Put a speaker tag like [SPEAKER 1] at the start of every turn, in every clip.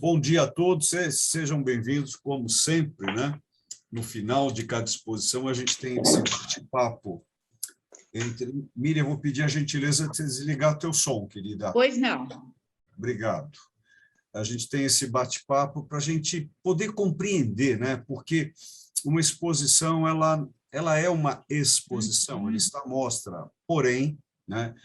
[SPEAKER 1] Bom dia a todos, sejam bem-vindos, como sempre, né? No final de cada exposição, a gente tem esse bate-papo entre... Miriam, vou pedir a gentileza de você desligar teu som, querida.
[SPEAKER 2] Pois não.
[SPEAKER 1] Obrigado. A gente tem esse bate-papo para a gente poder compreender, né? Porque uma exposição, ela é uma exposição, ela está à mostra, porém, né?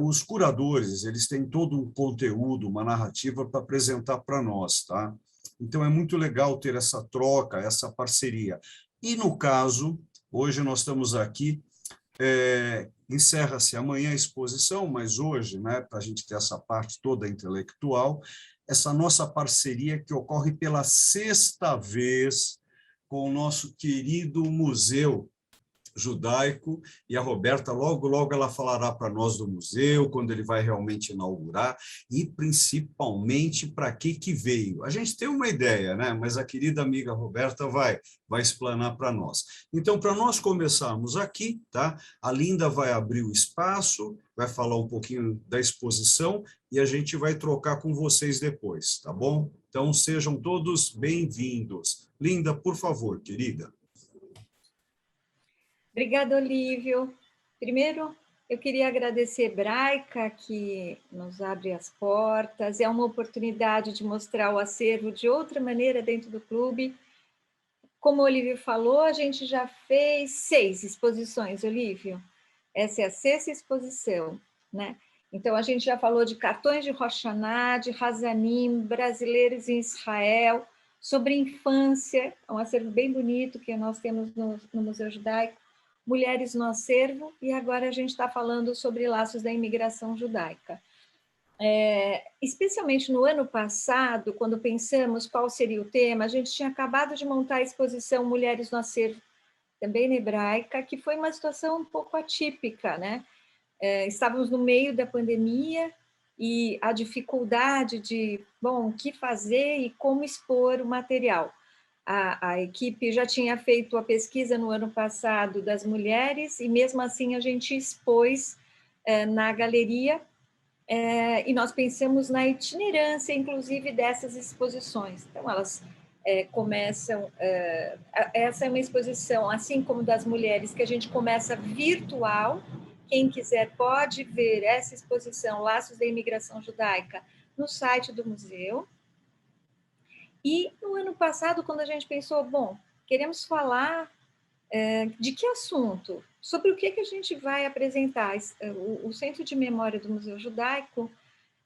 [SPEAKER 1] Os curadores, eles têm todo um conteúdo, uma narrativa para apresentar para nós, tá? Então, é muito legal ter essa troca, essa parceria. E, no caso, hoje nós estamos aqui, encerra-se amanhã a exposição, mas hoje, né, para a gente ter essa parte toda intelectual, essa nossa parceria que ocorre pela sexta vez com o nosso querido Museu Judaico, e a Roberta, logo ela falará para nós do museu, quando ele vai realmente inaugurar, e principalmente para que veio. A gente tem uma ideia, né? Mas a querida amiga Roberta vai explanar para nós. Então, para nós começarmos aqui, tá? A Linda vai abrir o espaço, vai falar um pouquinho da exposição, e a gente vai trocar com vocês depois, tá bom? Então, sejam todos bem-vindos. Linda, por favor, querida.
[SPEAKER 3] Obrigada, Olívio. Primeiro, eu queria agradecer a Hebraica, que nos abre as portas. É uma oportunidade de mostrar o acervo de outra maneira dentro do clube. Como o Olívio falou, a gente já fez 6 exposições, Olívio. Essa é a 6ª exposição, né? Então, a gente já falou de cartões de Rosh Hashanah, de Hazanim, brasileiros em Israel, sobre infância, um acervo bem bonito que nós temos no Museu Judaico, Mulheres no Acervo, e agora a gente está falando sobre laços da imigração judaica. Especialmente no ano passado, quando pensamos qual seria o tema, a gente tinha acabado de montar a exposição Mulheres no Acervo, também na Hebraica, que foi uma situação um pouco atípica, né? Estávamos no meio da pandemia e a dificuldade de, o que fazer e como expor o material. A equipe já tinha feito a pesquisa no ano passado das mulheres e, mesmo assim, a gente expôs na galeria e nós pensamos na itinerância, inclusive, dessas exposições. Então, elas começam... essa é uma exposição, assim como das mulheres, que a gente começa virtual. Quem quiser pode ver essa exposição, Laços da Imigração Judaica, no site do museu. E no ano passado, quando a gente pensou, queremos falar de que assunto? Sobre o que a gente vai apresentar? O Centro de Memória do Museu Judaico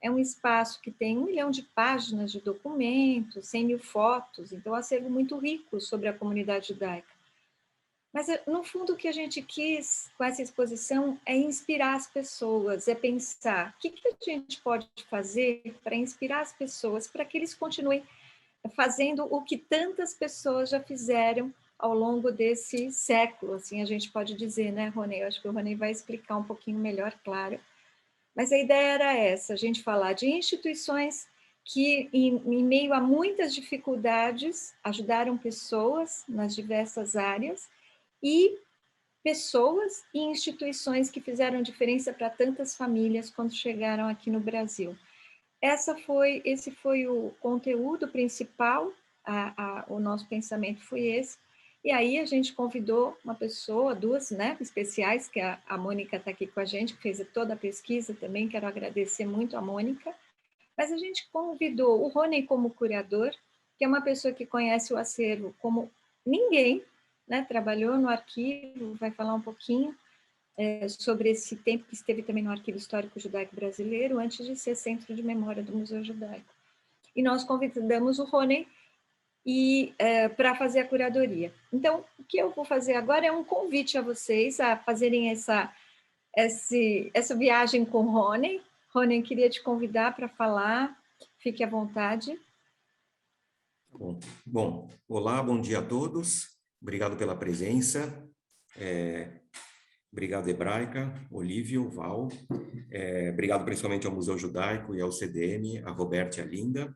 [SPEAKER 3] é um espaço que tem 1 milhão de páginas de documentos, 100 mil fotos, então é um acervo muito rico sobre a comunidade judaica. Mas, no fundo, o que a gente quis com essa exposição é inspirar as pessoas, é pensar o que a gente pode fazer para inspirar as pessoas, para que eles continuem fazendo o que tantas pessoas já fizeram ao longo desse século, assim a gente pode dizer, né, Rony? Eu acho que o Rony vai explicar um pouquinho melhor, claro. Mas a ideia era essa, a gente falar de instituições que, em meio a muitas dificuldades, ajudaram pessoas nas diversas áreas e pessoas e instituições que fizeram diferença para tantas famílias quando chegaram aqui no Brasil. Esse foi o conteúdo principal, o nosso pensamento foi esse, e aí a gente convidou uma pessoa, 2, né, especiais, que a Mônica está aqui com a gente, que fez toda a pesquisa também, quero agradecer muito a Mônica, mas a gente convidou o Rony como curador, que é uma pessoa que conhece o acervo como ninguém, né, trabalhou no arquivo, vai falar um pouquinho, sobre esse tempo que esteve também no Arquivo Histórico Judaico Brasileiro, antes de ser Centro de Memória do Museu Judaico. E nós convidamos o Rony para fazer a curadoria. Então, o que eu vou fazer agora é um convite a vocês a fazerem essa viagem com o Rony. Rony, queria te convidar para falar, fique à vontade.
[SPEAKER 4] Bom, olá, bom dia a todos, obrigado pela presença. Obrigado, Hebraica, Olívio, Val. Obrigado principalmente ao Museu Judaico e ao CDM, a Roberta e a Linda.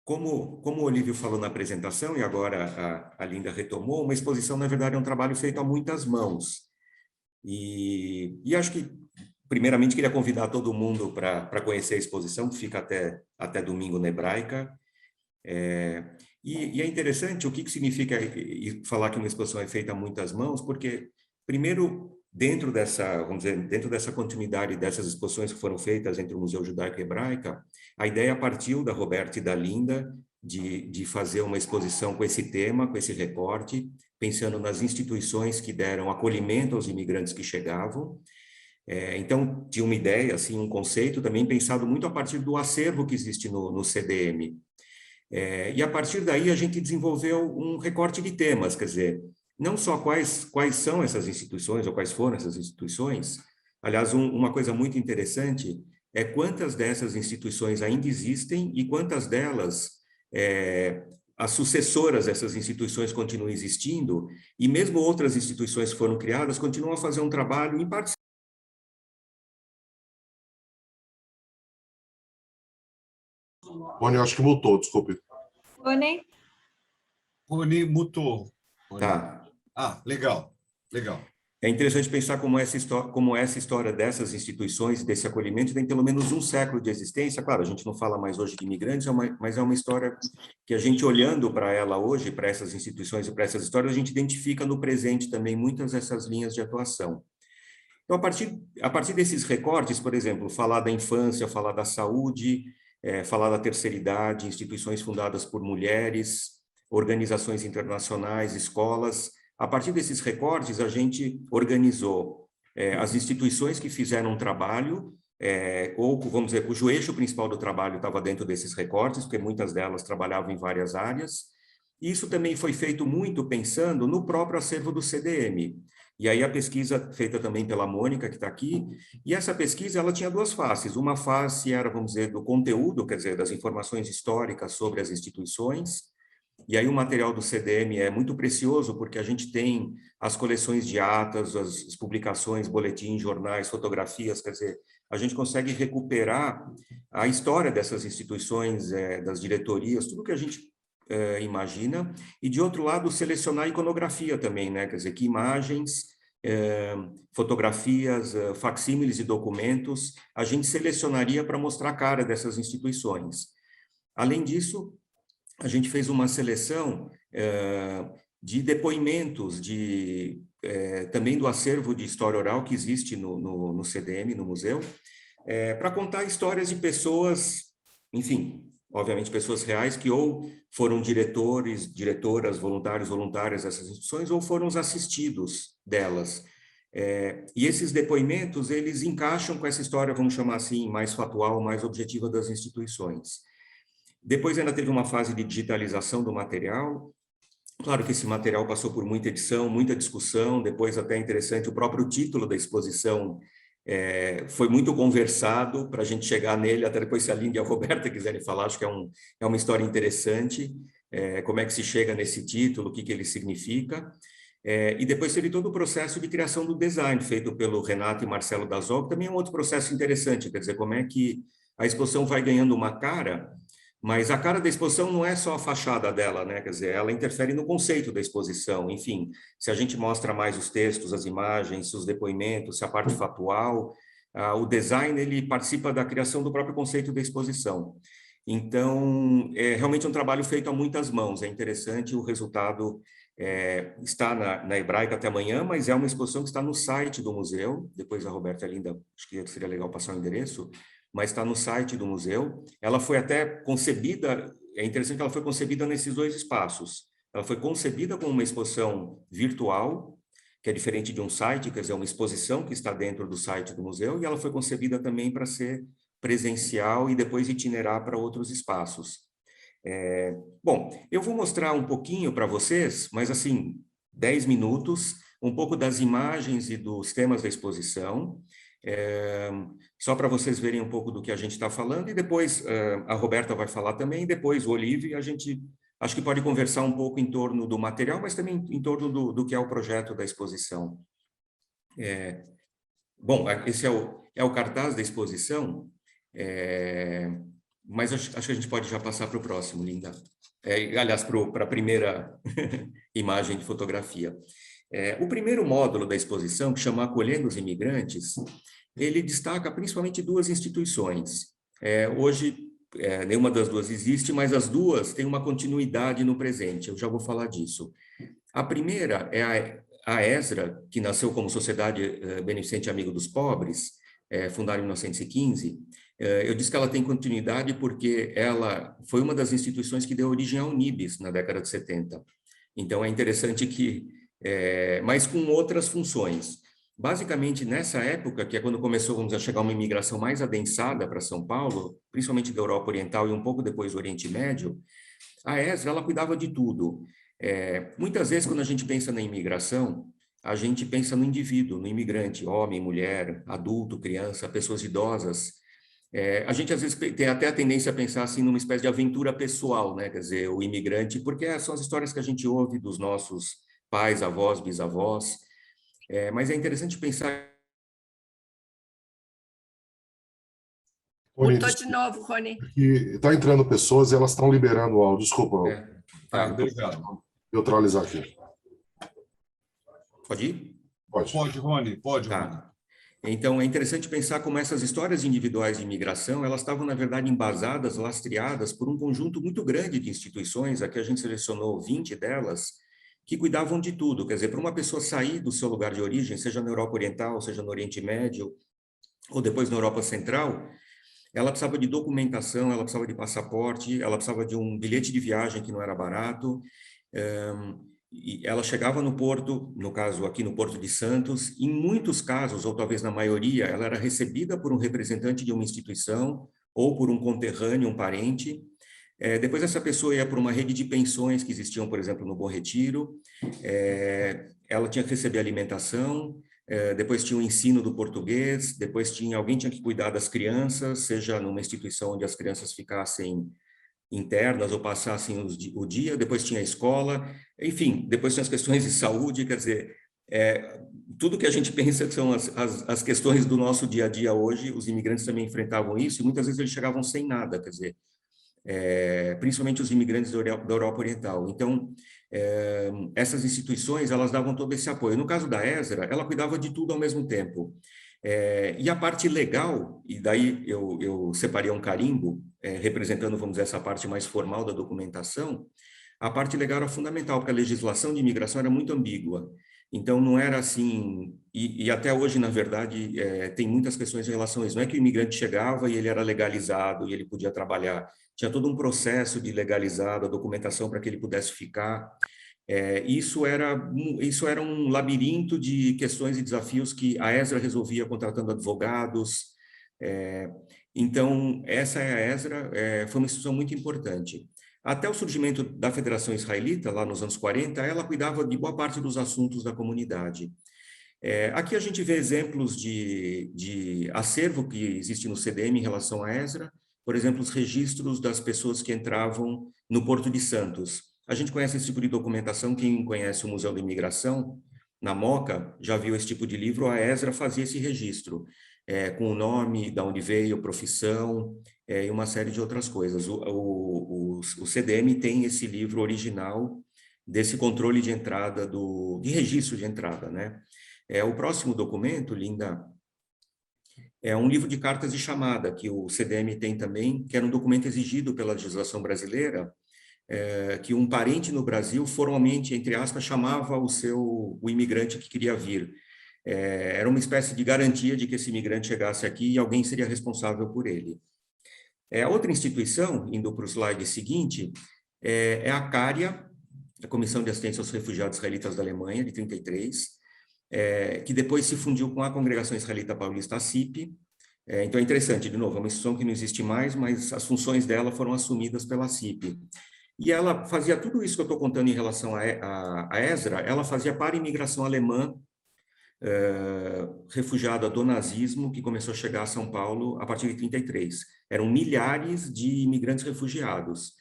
[SPEAKER 4] Como o Olívio falou na apresentação, e agora a Linda retomou, uma exposição, na verdade, é um trabalho feito a muitas mãos. E acho que primeiramente, queria convidar todo mundo para conhecer a exposição, que fica até domingo na Hebraica. E é interessante o que significa falar que uma exposição é feita a muitas mãos, porque, primeiro, dentro dessa, vamos dizer, dentro dessa continuidade dessas exposições que foram feitas entre o Museu Judaico e Hebraica, a ideia partiu da Roberta e da Linda de fazer uma exposição com esse tema, com esse recorte, pensando nas instituições que deram acolhimento aos imigrantes que chegavam. Então, tinha uma ideia, assim, um conceito também pensado muito a partir do acervo que existe no CDM. E a partir daí a gente desenvolveu um recorte de temas, quer dizer, não só quais são essas instituições ou quais foram essas instituições. Aliás, uma coisa muito interessante é quantas dessas instituições ainda existem e quantas delas, as sucessoras dessas instituições continuam existindo, e mesmo outras instituições que foram criadas continuam a fazer um trabalho em parceria.
[SPEAKER 2] Rony, eu acho que mutou, desculpe.
[SPEAKER 3] Rony?
[SPEAKER 1] Rony mutou.
[SPEAKER 4] Tá.
[SPEAKER 1] Legal, legal.
[SPEAKER 4] É interessante pensar como essa história dessas instituições, desse acolhimento, tem pelo menos um século de existência. Claro, a gente não fala mais hoje de imigrantes, mas é uma história que a gente, olhando para ela hoje, para essas instituições e para essas histórias, a gente identifica no presente também muitas dessas linhas de atuação. Então, a partir desses recortes, por exemplo, falar da infância, falar da saúde, falar da terceira idade, instituições fundadas por mulheres, organizações internacionais, escolas. A partir desses recortes, a gente organizou as instituições que fizeram um trabalho, ou, vamos dizer, cujo eixo principal do trabalho estava dentro desses recortes, porque muitas delas trabalhavam em várias áreas. E isso também foi feito muito pensando no próprio acervo do CDM. E aí a pesquisa feita também pela Mônica, que está aqui, e essa pesquisa ela tinha duas faces. Uma face era, vamos dizer, do conteúdo, quer dizer, das informações históricas sobre as instituições. E aí o material do CDM é muito precioso, porque a gente tem as coleções de atas, as publicações, boletins, jornais, fotografias, quer dizer, a gente consegue recuperar a história dessas instituições, das diretorias, tudo que a gente imagina, e de outro lado selecionar a iconografia também, né? Quer dizer, que imagens, fotografias, facsímiles e documentos a gente selecionaria para mostrar a cara dessas instituições. Além disso, a gente fez uma seleção de depoimentos também do acervo de história oral que existe no CDM, no museu, para contar histórias de pessoas, enfim, obviamente pessoas reais que ou foram diretores, diretoras, voluntários, voluntárias dessas instituições, ou foram os assistidos delas. E esses depoimentos, eles encaixam com essa história, vamos chamar assim, mais factual, mais objetiva das instituições. Depois ainda teve uma fase de digitalização do material. Claro que esse material passou por muita edição, muita discussão, depois até interessante, o próprio título da exposição foi muito conversado para a gente chegar nele, até depois se a Linda e a Roberta quiserem falar, acho que é uma história interessante, como é que se chega nesse título, o que ele significa. E depois teve todo o processo de criação do design, feito pelo Renato e Marcelo Dazol, que também é um outro processo interessante, quer dizer, como é que a exposição vai ganhando uma cara, mas a cara da exposição não é só a fachada dela, né? Quer dizer, ela interfere no conceito da exposição. Enfim, se a gente mostra mais os textos, as imagens, os depoimentos, se a parte factual, o design ele participa da criação do próprio conceito da exposição. Então, é realmente um trabalho feito a muitas mãos. É interessante, o resultado está na Hebraica até amanhã, mas é uma exposição que está no site do museu. Depois a Roberta Linda, acho que seria legal passar o endereço, mas está no site do museu. Ela foi até concebida, é interessante que ela foi concebida nesses dois espaços. Ela foi concebida como uma exposição virtual, que é diferente de um site, quer dizer, uma exposição que está dentro do site do museu, e ela foi concebida também para ser presencial e depois itinerar para outros espaços. Bom, eu vou mostrar um pouquinho para vocês, mas assim, 10 minutos, um pouco das imagens e dos temas da exposição, só para vocês verem um pouco do que a gente está falando, e depois a Roberta vai falar também, e depois o Olívio, e a gente acho que pode conversar um pouco em torno do material, mas também em torno do que é o projeto da exposição. Bom, esse é o cartaz da exposição, mas acho que a gente pode já passar para o próximo, Linda. Aliás, para a primeira imagem de fotografia. O primeiro módulo da exposição, que chama Acolhendo os Imigrantes, ele destaca principalmente duas instituições. Hoje, nenhuma das duas existe, mas as duas têm uma continuidade no presente, eu já vou falar disso. A primeira é a ESRA, que nasceu como Sociedade Beneficente Amigo dos Pobres, fundada em 1915. Eu disse que ela tem continuidade porque ela foi uma das instituições que deu origem ao UNIBS na década de 70. Então, é interessante que, mas com outras funções. Basicamente, nessa época, que é quando começou, vamos dizer, a chegar uma imigração mais adensada para São Paulo, principalmente da Europa Oriental e um pouco depois do Oriente Médio, a ESRA, ela cuidava de tudo. Muitas vezes, quando a gente pensa na imigração, a gente pensa no indivíduo, no imigrante, homem, mulher, adulto, criança, pessoas idosas. A gente, às vezes, tem até a tendência a pensar assim numa espécie de aventura pessoal, né? Quer dizer, o imigrante, porque são as histórias que a gente ouve dos nossos pais, avós, bisavós. Mas é interessante pensar...
[SPEAKER 5] Mutou de novo, Rony.
[SPEAKER 2] Está entrando pessoas e elas estão liberando o áudio. Desculpa.
[SPEAKER 1] Obrigado.
[SPEAKER 2] Neutralizar aqui.
[SPEAKER 4] Pode ir?
[SPEAKER 1] Pode, Rony, pode,
[SPEAKER 4] Tá.
[SPEAKER 1] Rony.
[SPEAKER 4] Então, é interessante pensar como essas histórias individuais de imigração, elas estavam, na verdade, embasadas, lastreadas por um conjunto muito grande de instituições, aqui a gente selecionou 20 delas, que cuidavam de tudo. Quer dizer, para uma pessoa sair do seu lugar de origem, seja na Europa Oriental, seja no Oriente Médio, ou depois na Europa Central, ela precisava de documentação, ela precisava de passaporte, ela precisava de um bilhete de viagem que não era barato, e ela chegava no porto, no caso aqui no Porto de Santos, em muitos casos, ou talvez na maioria, ela era recebida por um representante de uma instituição ou por um conterrâneo, um parente. Depois essa pessoa ia para uma rede de pensões que existiam, por exemplo, no Bom Retiro. Ela tinha que receber alimentação, depois tinha o ensino do português, depois alguém tinha que cuidar das crianças, seja numa instituição onde as crianças ficassem internas ou passassem o dia, depois tinha a escola, enfim, depois tinha as questões de saúde, quer dizer, tudo que a gente pensa que são as questões do nosso dia a dia hoje, os imigrantes também enfrentavam isso, e muitas vezes eles chegavam sem nada, quer dizer, principalmente os imigrantes da Europa Oriental. Então, essas instituições, elas davam todo esse apoio. No caso da ESRA, ela cuidava de tudo ao mesmo tempo. E a parte legal, e daí eu separei um carimbo, representando, vamos dizer, essa parte mais formal da documentação, a parte legal era fundamental, porque a legislação de imigração era muito ambígua. Então, não era assim, e até hoje, na verdade, tem muitas questões em relação a isso. Não é que o imigrante chegava e ele era legalizado e ele podia trabalhar. Tinha todo um processo de legalizado, a documentação para que ele pudesse ficar. Isso era um labirinto de questões e desafios que a ESRA resolvia contratando advogados. Então, essa é a ESRA, foi uma instituição muito importante. Até o surgimento da Federação Israelita, lá nos anos 40, ela cuidava de boa parte dos assuntos da comunidade. Aqui a gente vê exemplos de acervo que existe no CDM em relação à ESRA, por exemplo, os registros das pessoas que entravam no Porto de Santos. A gente conhece esse tipo de documentação, quem conhece o Museu da Imigração, na Moca, já viu esse tipo de livro, a ESRA fazia esse registro, com o nome, de onde veio, profissão, e uma série de outras coisas. O CDM tem esse livro original desse controle de entrada, de registro de entrada, né? O próximo documento, Linda, é um livro de cartas de chamada, que o CDM tem também, que era um documento exigido pela legislação brasileira, que um parente no Brasil formalmente, entre aspas, chamava o imigrante que queria vir. Era uma espécie de garantia de que esse imigrante chegasse aqui e alguém seria responsável por ele. A outra instituição, indo para o slide seguinte, é a CARIA, a Comissão de Assistência aos Refugiados Israelitas da Alemanha, de 1933, que depois se fundiu com a Congregação Israelita Paulista, a CIP. Então é interessante, de novo, é uma instituição que não existe mais, mas as funções dela foram assumidas pela CIP. E ela fazia tudo isso que eu estou contando em relação à ESRA, ela fazia para a imigração alemã, refugiada do nazismo, que começou a chegar a São Paulo a partir de 1933. Eram milhares de imigrantes refugiados,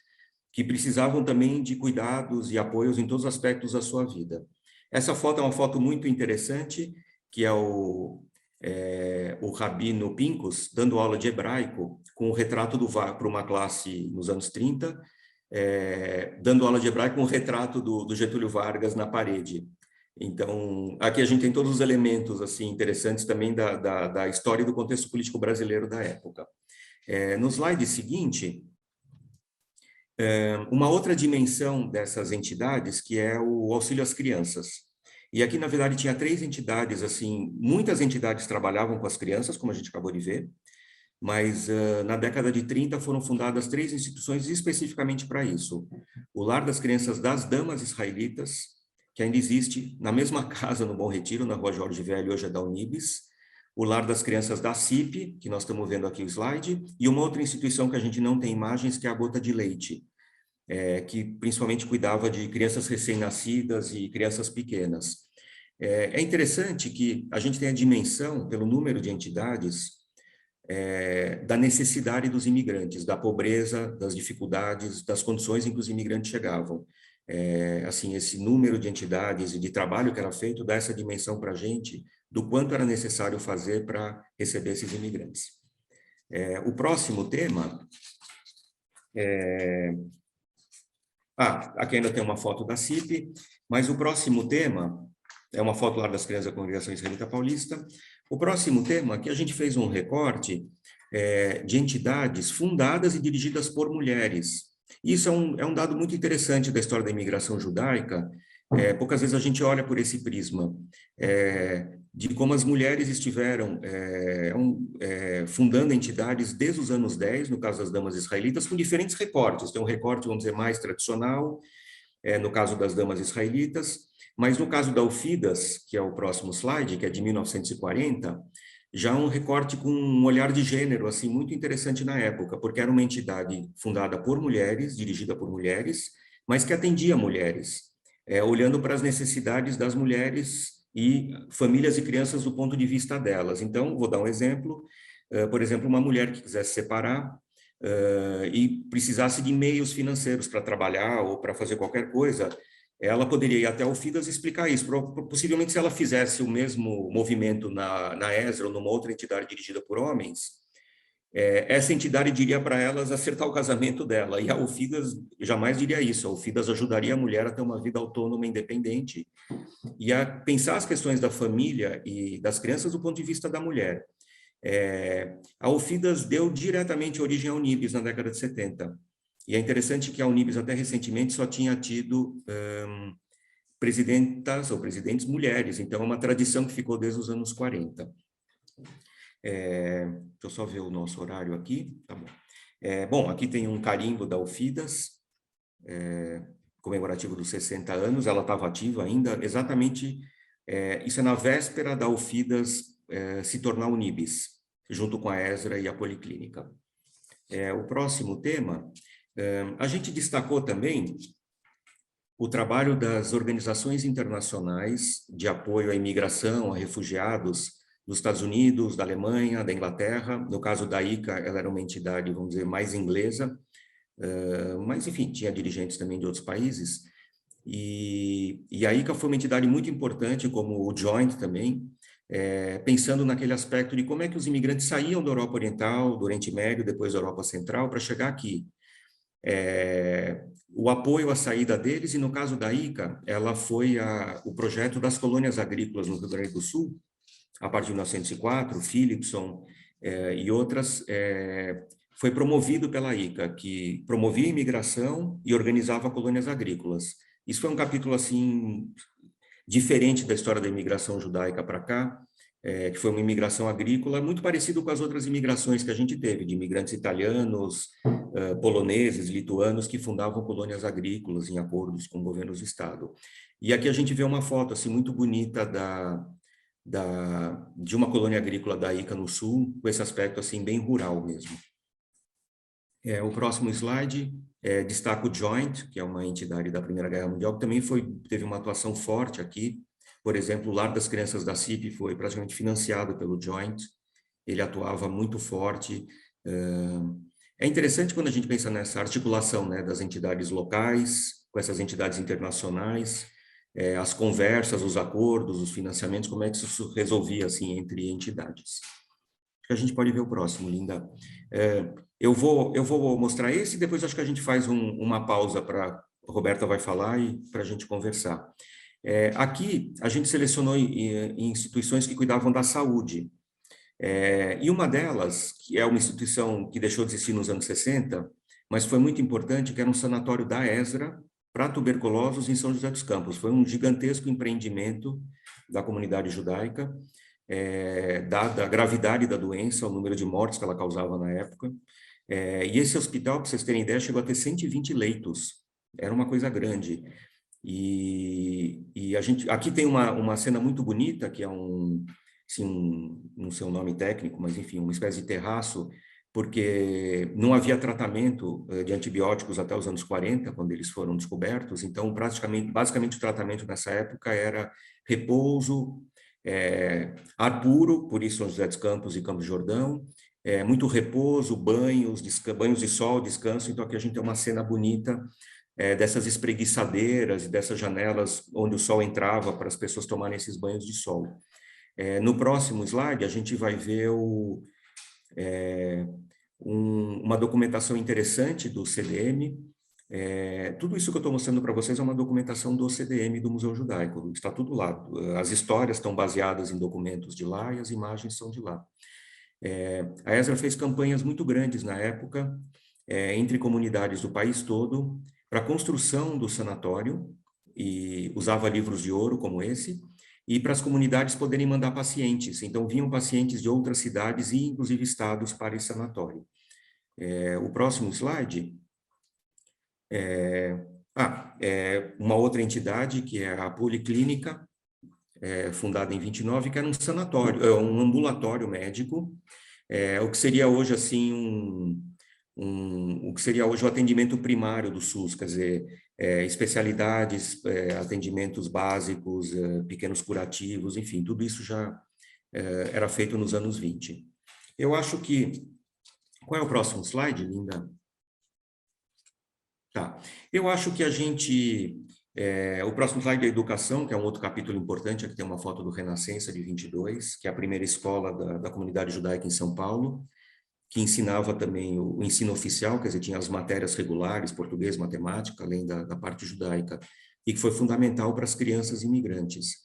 [SPEAKER 4] que precisavam também de cuidados e apoios em todos os aspectos da sua vida. Essa foto é uma foto muito interessante, que é o Rabino Pincus dando aula de hebraico com o retrato para uma classe nos anos 30, dando aula de hebraico com o retrato do Getúlio Vargas na parede. Então, aqui a gente tem todos os elementos assim interessantes também da história e do contexto político brasileiro da época. No slide seguinte, uma outra dimensão dessas entidades, que é o auxílio às crianças. E aqui, na verdade, tinha 3 entidades, assim, muitas entidades trabalhavam com as crianças, como a gente acabou de ver, mas na década de 30 foram fundadas 3 instituições especificamente para isso. O Lar das Crianças das Damas Israelitas, que ainda existe na mesma casa no Bom Retiro, na Rua Jorge Velho, hoje é da Unibis. O Lar das Crianças da CIP, que nós estamos vendo aqui o slide, e uma outra instituição que a gente não tem imagens, que é a Gota de Leite, que principalmente cuidava de crianças recém-nascidas e crianças pequenas. É interessante que a gente tem a dimensão, pelo número de entidades, da necessidade dos imigrantes, da pobreza, das dificuldades, das condições em que os imigrantes chegavam. Assim, esse número de entidades e de trabalho que era feito dá essa dimensão para a gente do quanto era necessário fazer para receber esses imigrantes. O próximo tema aqui ainda tem uma foto da CIP, mas o próximo tema é uma foto lá das crianças da Congregação Israelita Paulista. O próximo tema, aqui a gente fez um recorte de entidades fundadas e dirigidas por mulheres. Isso é um dado muito interessante da história da imigração judaica. Poucas vezes a gente olha por esse prisma de como as mulheres estiveram fundando entidades desde os anos 10, no caso das damas israelitas, com diferentes recortes. Tem um recorte, vamos dizer, mais tradicional, no caso das damas israelitas, mas no caso da UFIDAS, que é o próximo slide, que é de 1940, já um recorte com um olhar de gênero assim muito interessante na época, porque era uma entidade fundada por mulheres, dirigida por mulheres, mas que atendia mulheres, olhando para as necessidades das mulheres e famílias e crianças do ponto de vista delas. Então, vou dar um exemplo. Por exemplo, uma mulher que quisesse separar e precisasse de meios financeiros para trabalhar ou para fazer qualquer coisa, ela poderia ir até o FIDAS e explicar isso. Possivelmente, se ela fizesse o mesmo movimento na ESRA ou numa outra entidade dirigida por homens, essa entidade diria para elas acertar o casamento dela. E a UFIDAS jamais diria isso. A UFIDAS ajudaria a mulher a ter uma vida autônoma, independente, e a pensar as questões da família e das crianças do ponto de vista da mulher. A UFIDAS deu diretamente origem à Unibis na década de 70. E é interessante que a Unibis, até recentemente, só tinha tido presidentas ou presidentes mulheres. Então, é uma tradição que ficou desde os anos 40. Deixa eu só ver o nosso horário aqui. Tá bom. Bom, aqui tem um carimbo da UFIDAS, comemorativo dos 60 anos. Ela estava ativa ainda, exatamente, isso é na véspera da UFIDAS se tornar Unibis, junto com a ESRA e a Policlínica. O próximo tema, a gente destacou também o trabalho das organizações internacionais de apoio à imigração, a refugiados, dos Estados Unidos, da Alemanha, da Inglaterra. No caso da ICA, ela era uma entidade, vamos dizer, mais inglesa, mas, enfim, tinha dirigentes também de outros países. E a ICA foi uma entidade muito importante, como o Joint também, pensando naquele aspecto de como é que os imigrantes saíam da Europa Oriental, do Oriente Médio, depois da Europa Central, para chegar aqui. O apoio à saída deles, e no caso da ICA, ela foi o projeto das colônias agrícolas no Rio Grande do Sul, a partir de 1904, Philipson e outras, foi promovido pela ICA, que promovia a imigração e organizava colônias agrícolas. Isso foi um capítulo, assim, diferente da história da imigração judaica para cá, que foi uma imigração agrícola, muito parecido com as outras imigrações que a gente teve, de imigrantes italianos, poloneses, lituanos, que fundavam colônias agrícolas em acordos com governos do Estado. E aqui a gente vê uma foto, assim, muito bonita de uma colônia agrícola da ICA no Sul, com esse aspecto, assim, bem rural mesmo. O próximo slide destaca o Joint, que é uma entidade da Primeira Guerra Mundial, que também teve uma atuação forte aqui. Por exemplo, o Lar das Crianças da CIP foi praticamente financiado pelo Joint, ele atuava muito forte. É interessante quando a gente pensa nessa articulação, né, das entidades locais, com essas entidades internacionais, as conversas, os acordos, os financiamentos, como é que isso se resolvia assim, entre entidades. Acho que a gente pode ver o próximo, Linda. Eu vou mostrar esse, e depois acho que a gente faz uma pausa para a Roberta vai falar e para a gente conversar. Aqui, a gente selecionou instituições que cuidavam da saúde. E uma delas, que é uma instituição que deixou de existir nos anos 60, mas foi muito importante, que era um sanatório da ESRA para tuberculosos em São José dos Campos. Foi um gigantesco empreendimento da comunidade judaica, dada a gravidade da doença, o número de mortes que ela causava na época. E esse hospital, para vocês terem ideia, chegou a ter 120 leitos. Era uma coisa grande. E a gente aqui tem uma cena muito bonita, que é não sei o nome técnico, mas enfim, uma espécie de terraço, porque não havia tratamento de antibióticos até os anos 40, quando eles foram descobertos. Então, basicamente o tratamento nessa época era repouso, ar puro, por isso São José dos Campos e Campos do Jordão, muito repouso, banhos de sol, descanso. Então, aqui a gente tem uma cena bonita dessas espreguiçadeiras e dessas janelas onde o sol entrava para as pessoas tomarem esses banhos de sol. No próximo slide, a gente vai ver uma documentação interessante do CDM. Tudo isso que eu estou mostrando para vocês é uma documentação do CDM do Museu Judaico, está tudo lá. As histórias estão baseadas em documentos de lá e as imagens são de lá. A ESRA fez campanhas muito grandes na época, entre comunidades do país todo, para a construção do sanatório, e usava livros de ouro como esse, e para as comunidades poderem mandar pacientes. Então, vinham pacientes de outras cidades e, inclusive, estados para esse sanatório. O próximo slide uma outra entidade, que é a Policlínica, fundada em 29, que era um sanatório, um ambulatório médico, o que seria hoje, assim, o que seria hoje o atendimento primário do SUS, quer dizer, especialidades, atendimentos básicos, pequenos curativos, enfim, tudo isso já era feito nos anos 20. Eu acho que... Qual é o próximo slide, Linda? Tá. Eu acho que a gente... o próximo slide é a educação, que é um outro capítulo importante. Aqui tem uma foto do Renascença, de 22, que é a primeira escola da comunidade judaica em São Paulo, que ensinava também o ensino oficial, quer dizer, tinha as matérias regulares, português, matemática, além da parte judaica, e que foi fundamental para as crianças imigrantes.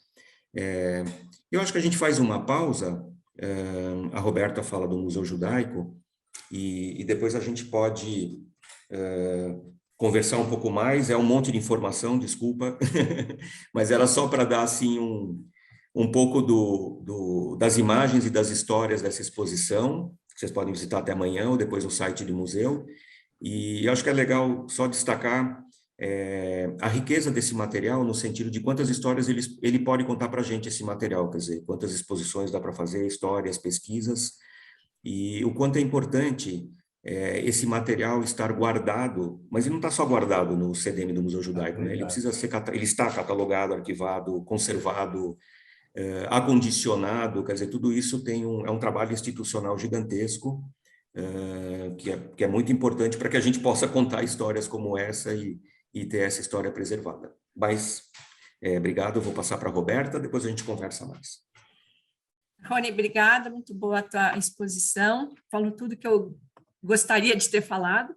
[SPEAKER 4] Eu acho que a gente faz uma pausa, a Roberta fala do Museu Judaico, e depois a gente pode conversar um pouco mais. É um monte de informação, desculpa, mas era só para dar, assim, um pouco das imagens e das histórias dessa exposição, que vocês podem visitar até amanhã ou depois no site do museu. E eu acho que é legal só destacar a riqueza desse material, no sentido de quantas histórias ele pode contar para a gente, esse material, quer dizer, quantas exposições dá para fazer, histórias, pesquisas, e o quanto é importante esse material estar guardado, mas ele não está só guardado no CDM do Museu Judaico, né? Ele está catalogado, arquivado, conservado, acondicionado, quer dizer, tudo isso é um trabalho institucional gigantesco, que é muito importante para que a gente possa contar histórias como essa e ter essa história preservada. Mas, obrigado, eu vou passar para a Roberta, depois a gente conversa mais.
[SPEAKER 5] Rony, obrigada, muito boa a tua exposição, falou tudo que eu gostaria de ter falado.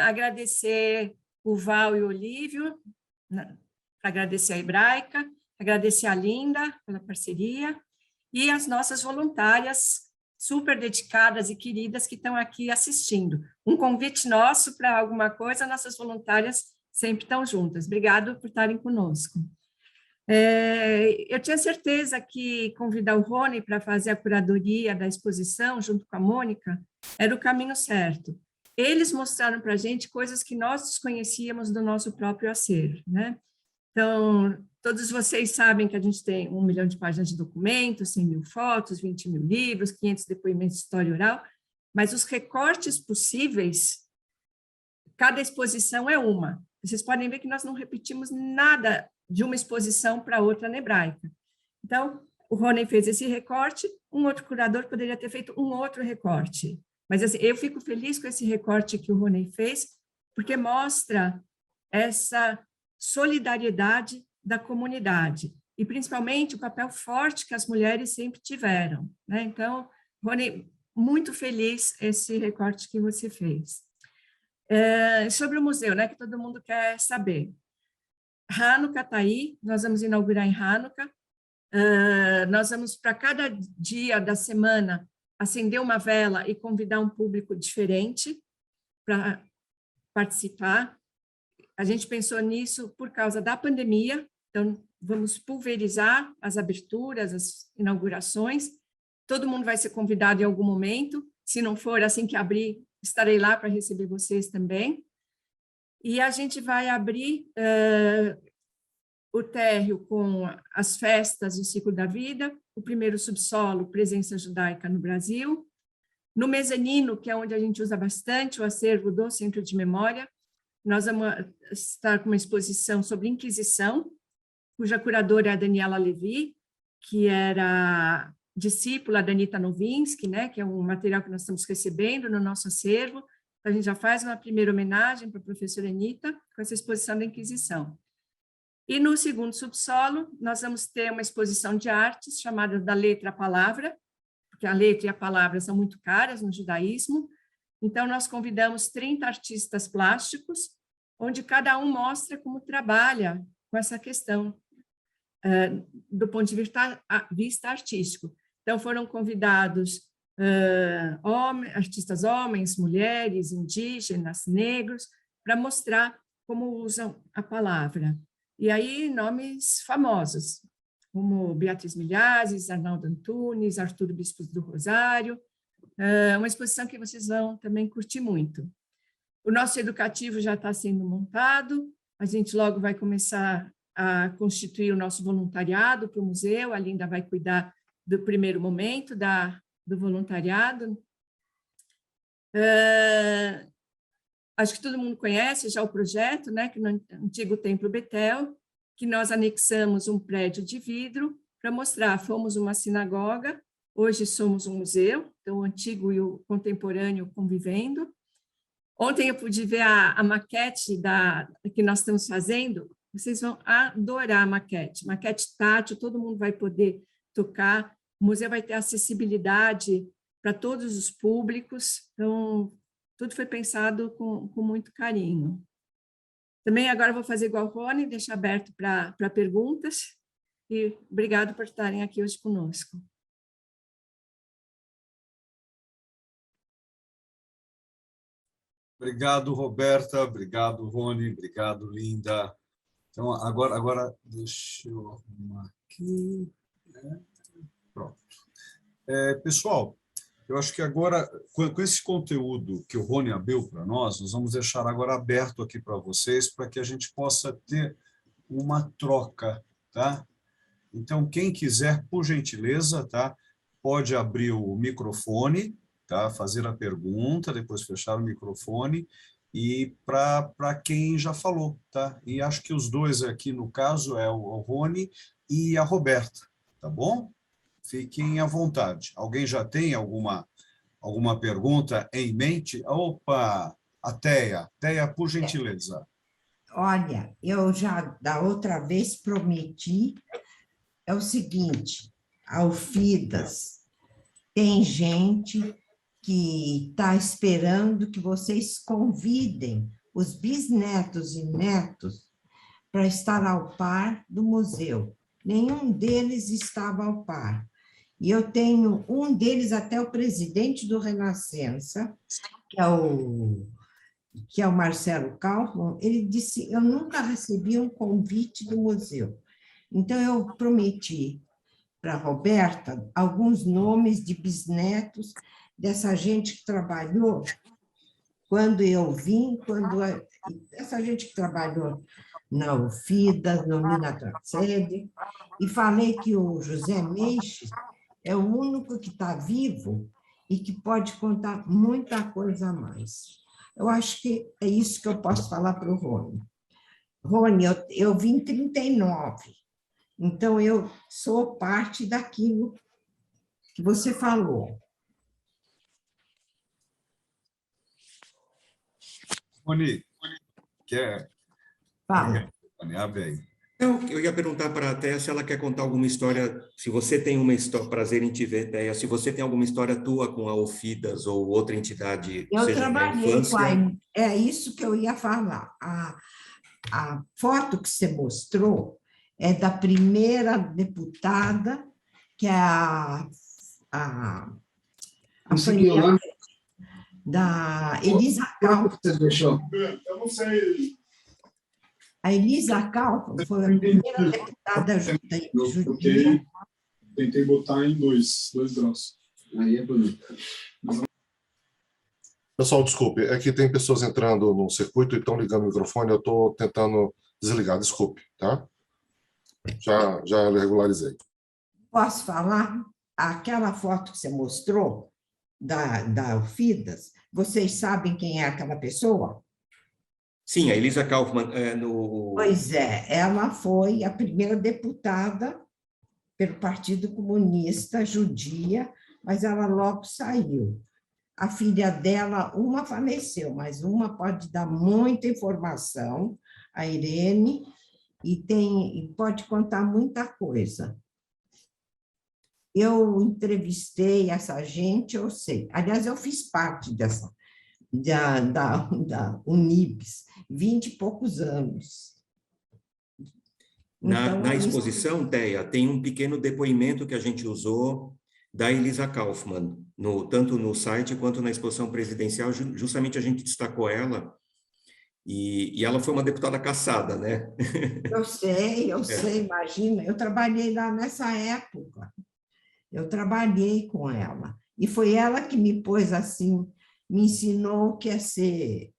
[SPEAKER 5] Agradecer o Val e o Olívio, agradecer a Hebraica, agradecer a Linda pela parceria e as nossas voluntárias super dedicadas e queridas que estão aqui assistindo. Um convite nosso para alguma coisa, nossas voluntárias sempre estão juntas. Obrigado por estarem conosco. Eu tinha certeza que convidar o Rony para fazer a curadoria da exposição, junto com a Mônica, era o caminho certo. Eles mostraram para a gente coisas que nós desconhecíamos do nosso próprio acervo, né? Então, todos vocês sabem que a gente tem 1 milhão de páginas de documentos, 100 mil fotos, 20 mil livros, 500 depoimentos de história oral, mas os recortes possíveis, cada exposição é uma. Vocês podem ver que nós não repetimos nada de uma exposição para outra na Hebraica. Então, o Rony fez esse recorte, um outro curador poderia ter feito um outro recorte. Mas assim, eu fico feliz com esse recorte que o Rony fez, porque mostra essa solidariedade da comunidade, e principalmente o papel forte que as mulheres sempre tiveram, né? Então, Rony, muito feliz esse recorte que você fez. Sobre o museu, né, que todo mundo quer saber. Hanukkah está aí, nós vamos inaugurar em Hanukkah. Nós vamos, para cada dia da semana, acender uma vela e convidar um público diferente para participar. A gente pensou nisso por causa da pandemia, então vamos pulverizar as aberturas, as inaugurações. Todo mundo vai ser convidado em algum momento. Se não for assim que abrir, estarei lá para receber vocês também. E a gente vai abrir o térreo com as festas do ciclo da vida, o primeiro subsolo, presença judaica no Brasil. No mezanino, que é onde a gente usa bastante o acervo do Centro de Memória, nós vamos estar com uma exposição sobre Inquisição, cuja curadora é a Daniela Levi, que era discípula da Anita Novinsky, né, que é um material que nós estamos recebendo no nosso acervo. Então, a gente já faz uma primeira homenagem para a professora Anita com essa exposição da Inquisição. E no segundo subsolo, nós vamos ter uma exposição de artes chamada Da Letra à Palavra, porque a letra e a palavra são muito caras no judaísmo. Então, nós convidamos 30 artistas plásticos, onde cada um mostra como trabalha com essa questão do ponto de vista artístico. Então, foram convidados artistas homens, mulheres, indígenas, negros, para mostrar como usam a palavra. E aí, nomes famosos, como Beatriz Milhazes, Arnaldo Antunes, Arthur Bispo do Rosário, uma exposição que vocês vão também curtir muito. O nosso educativo já está sendo montado, a gente logo vai começar a constituir o nosso voluntariado para o museu, a Linda vai cuidar do primeiro momento do voluntariado. Acho que todo mundo conhece já o projeto, né, que no antigo Templo Betel, que nós anexamos um prédio de vidro para mostrar, fomos uma sinagoga, hoje somos um museu, então o antigo e o contemporâneo convivendo. Ontem eu pude ver a maquete que nós estamos fazendo, vocês vão adorar a maquete tátil, todo mundo vai poder tocar, o museu vai ter acessibilidade para todos os públicos, então tudo foi pensado com muito carinho. Também agora vou fazer igual o Rony, deixar aberto para perguntas, e obrigado por estarem aqui hoje conosco.
[SPEAKER 1] Obrigado, Roberta, obrigado, Rony, obrigado, Linda. Então, agora deixa eu arrumar aqui. Pronto. Pessoal, eu acho que agora, com esse conteúdo que o Rony abriu para nós vamos deixar agora aberto aqui para vocês, para que a gente possa ter uma troca, tá? Então, quem quiser, por gentileza, tá? Pode abrir o microfone, tá? Fazer a pergunta, depois fechar o microfone, e para quem já falou, tá? E acho que os dois aqui, no caso, é o Rony e a Roberta, tá bom? Fiquem à vontade. Alguém já tem alguma pergunta em mente? Opa, a Teia. Teia, por gentileza.
[SPEAKER 6] Olha, eu já da outra vez prometi, é o seguinte, ao FIDAS, tem gente que está esperando que vocês convidem os bisnetos e netos para estar ao par do museu. Nenhum deles estava ao par. E eu tenho um deles, até o presidente do Renascença, que é o Marcelo Kaufmann, ele disse, eu nunca recebi um convite do museu. Então, eu prometi para a Roberta alguns nomes de bisnetos dessa gente que trabalhou quando eu vim, essa gente que trabalhou na UFIDAS, no Minatracede, e falei que o José Meixes é o único que está vivo e que pode contar muita coisa a mais. Eu acho que é isso que eu posso falar para o Rony. Rony, eu vim em 39, então eu sou parte daquilo que você falou.
[SPEAKER 1] Rony, quer?
[SPEAKER 6] Fala.
[SPEAKER 1] Rony, abre aí.
[SPEAKER 4] Eu ia perguntar para a Teia se ela quer contar alguma história, se você tem uma história, prazer em te ver, Teia, se você tem alguma história tua com a UFIDAS ou outra entidade,
[SPEAKER 6] Eu
[SPEAKER 4] seja da
[SPEAKER 6] trabalhei
[SPEAKER 4] infância.
[SPEAKER 6] com é isso que eu ia falar. a foto que você mostrou é da primeira deputada, que é a família da Elisa Kaufmann.
[SPEAKER 7] Eu não sei.
[SPEAKER 6] A Elisa Kaufmann foi a primeira deputada judia.
[SPEAKER 7] Tentei botar em dois graus. Aí é bonito.
[SPEAKER 2] Pessoal, desculpe, é que tem pessoas entrando no circuito e estão ligando o microfone, eu estou tentando desligar, desculpe, tá? Já regularizei.
[SPEAKER 6] Posso falar? Aquela foto que você mostrou da Alfidas, vocês sabem quem é aquela pessoa?
[SPEAKER 4] Sim, a Elisa Kaufmann
[SPEAKER 6] Pois é, ela foi a primeira deputada pelo Partido Comunista judia, mas ela logo saiu. A filha dela, uma faleceu, mas uma pode dar muita informação, a Irene, e pode contar muita coisa. Eu entrevistei essa gente, eu sei. Aliás, eu fiz parte da Unibes, 20 e poucos anos. Então,
[SPEAKER 4] na exposição, Teia, tem um pequeno depoimento que a gente usou da Elisa Kaufmann, tanto no site quanto na exposição presidencial. Justamente a gente destacou ela, e ela foi uma deputada caçada, né?
[SPEAKER 6] Eu sei, imagina. Eu trabalhei lá nessa época. Eu trabalhei com ela. E foi ela que me pôs assim, me ensinou o que é ser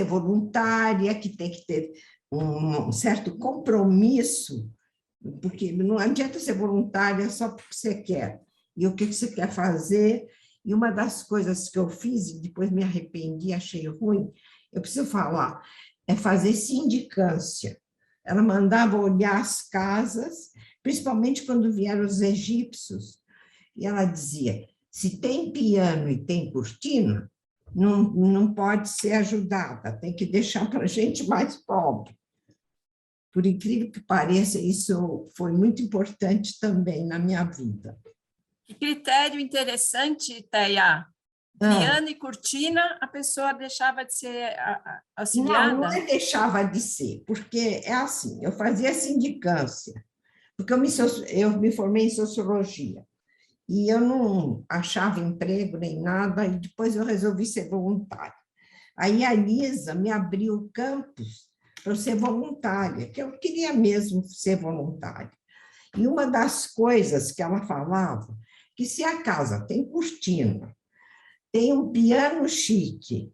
[SPEAKER 6] voluntária, que tem que ter um certo compromisso, porque não adianta ser voluntária só porque você quer, e o que você quer fazer. E uma das coisas que eu fiz, e depois me arrependi, achei ruim, eu preciso falar, é fazer sindicância. Ela mandava olhar as casas, principalmente quando vieram os egípcios, e ela dizia, se tem piano e tem cortina, não pode ser ajudada, tem que deixar para a gente mais pobre. Por incrível que pareça, isso foi muito importante também na minha vida.
[SPEAKER 5] Que critério interessante, Teia. Piano e cortina, a pessoa deixava de ser auxiliada?
[SPEAKER 6] Não é deixava de ser, porque é assim, eu fazia sindicância, porque eu me formei em sociologia, e eu não achava emprego nem nada, e depois eu resolvi ser voluntária. Aí a Lisa me abriu o campus para eu ser voluntária, que eu queria mesmo ser voluntária. E uma das coisas que ela falava, que se a casa tem cortina, tem um piano chique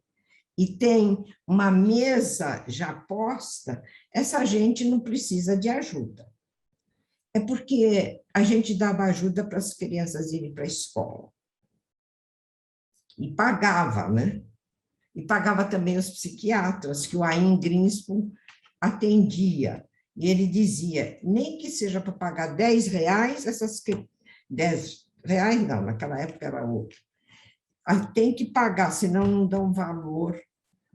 [SPEAKER 6] e tem uma mesa já posta, essa gente não precisa de ajuda. É porque a gente dava ajuda para as crianças irem para a escola. E pagava, né? E pagava também os psiquiatras, que o Ayn Greenspan atendia. E ele dizia, nem que seja para pagar R$10, R$10 não, naquela época era outro. Tem que pagar, senão não dão valor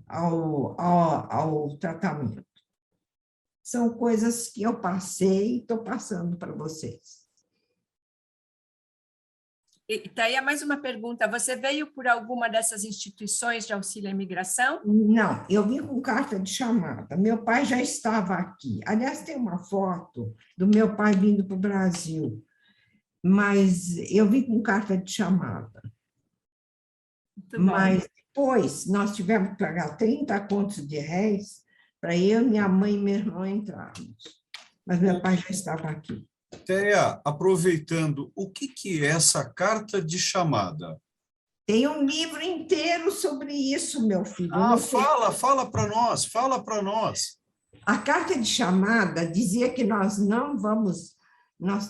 [SPEAKER 6] ao tratamento. São coisas que eu passei e estou passando para vocês.
[SPEAKER 5] E Teia, mais uma pergunta. Você veio por alguma dessas instituições de auxílio à imigração?
[SPEAKER 6] Não, eu vim com carta de chamada. Meu pai já estava aqui. Aliás, tem uma foto do meu pai vindo para o Brasil, mas eu vim com carta de chamada. Mas depois nós tivemos que pagar 30 contos de réis para eu, minha mãe e meu irmão entrarmos. Mas meu pai já estava aqui.
[SPEAKER 1] Teia, aproveitando, o que é essa carta de chamada?
[SPEAKER 6] Tem um livro inteiro sobre isso, meu filho.
[SPEAKER 1] Fala para nós.
[SPEAKER 6] A carta de chamada dizia que nós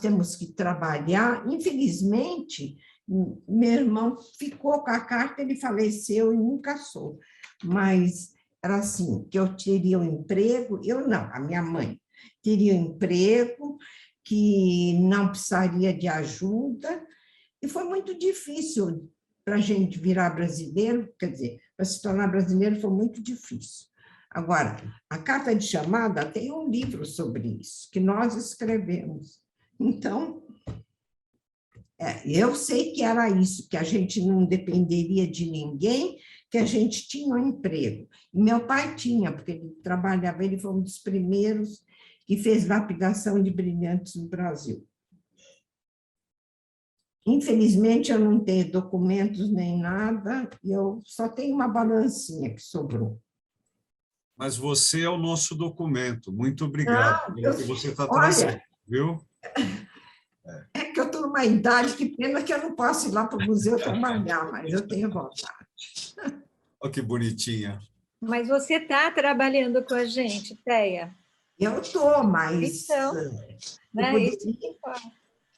[SPEAKER 6] temos que trabalhar. Infelizmente, meu irmão ficou com a carta, ele faleceu e nunca soube. Mas era assim, que eu teria um emprego, eu não, a minha mãe teria um emprego, que não precisaria de ajuda, e foi muito difícil para a gente virar brasileiro, quer dizer, para se tornar brasileiro foi muito difícil. Agora, a carta de chamada tem um livro sobre isso, que nós escrevemos. Então, eu sei que era isso, que a gente não dependeria de ninguém, que a gente tinha um emprego. E meu pai tinha, porque ele trabalhava, ele foi um dos primeiros que fez lapidação de brilhantes no Brasil. Infelizmente, eu não tenho documentos nem nada, e eu só tenho uma balancinha que sobrou.
[SPEAKER 1] Mas você é o nosso documento. Muito obrigado pelo que você está
[SPEAKER 6] Olha,
[SPEAKER 1] trazendo, viu?
[SPEAKER 6] é que eu estou numa idade, que pena que eu não posso ir lá para o museu trabalhar, mas eu tenho vontade.
[SPEAKER 1] Olha que bonitinha.
[SPEAKER 3] Mas você está trabalhando com a gente, Teia?
[SPEAKER 6] Eu estou, mas...
[SPEAKER 3] Então,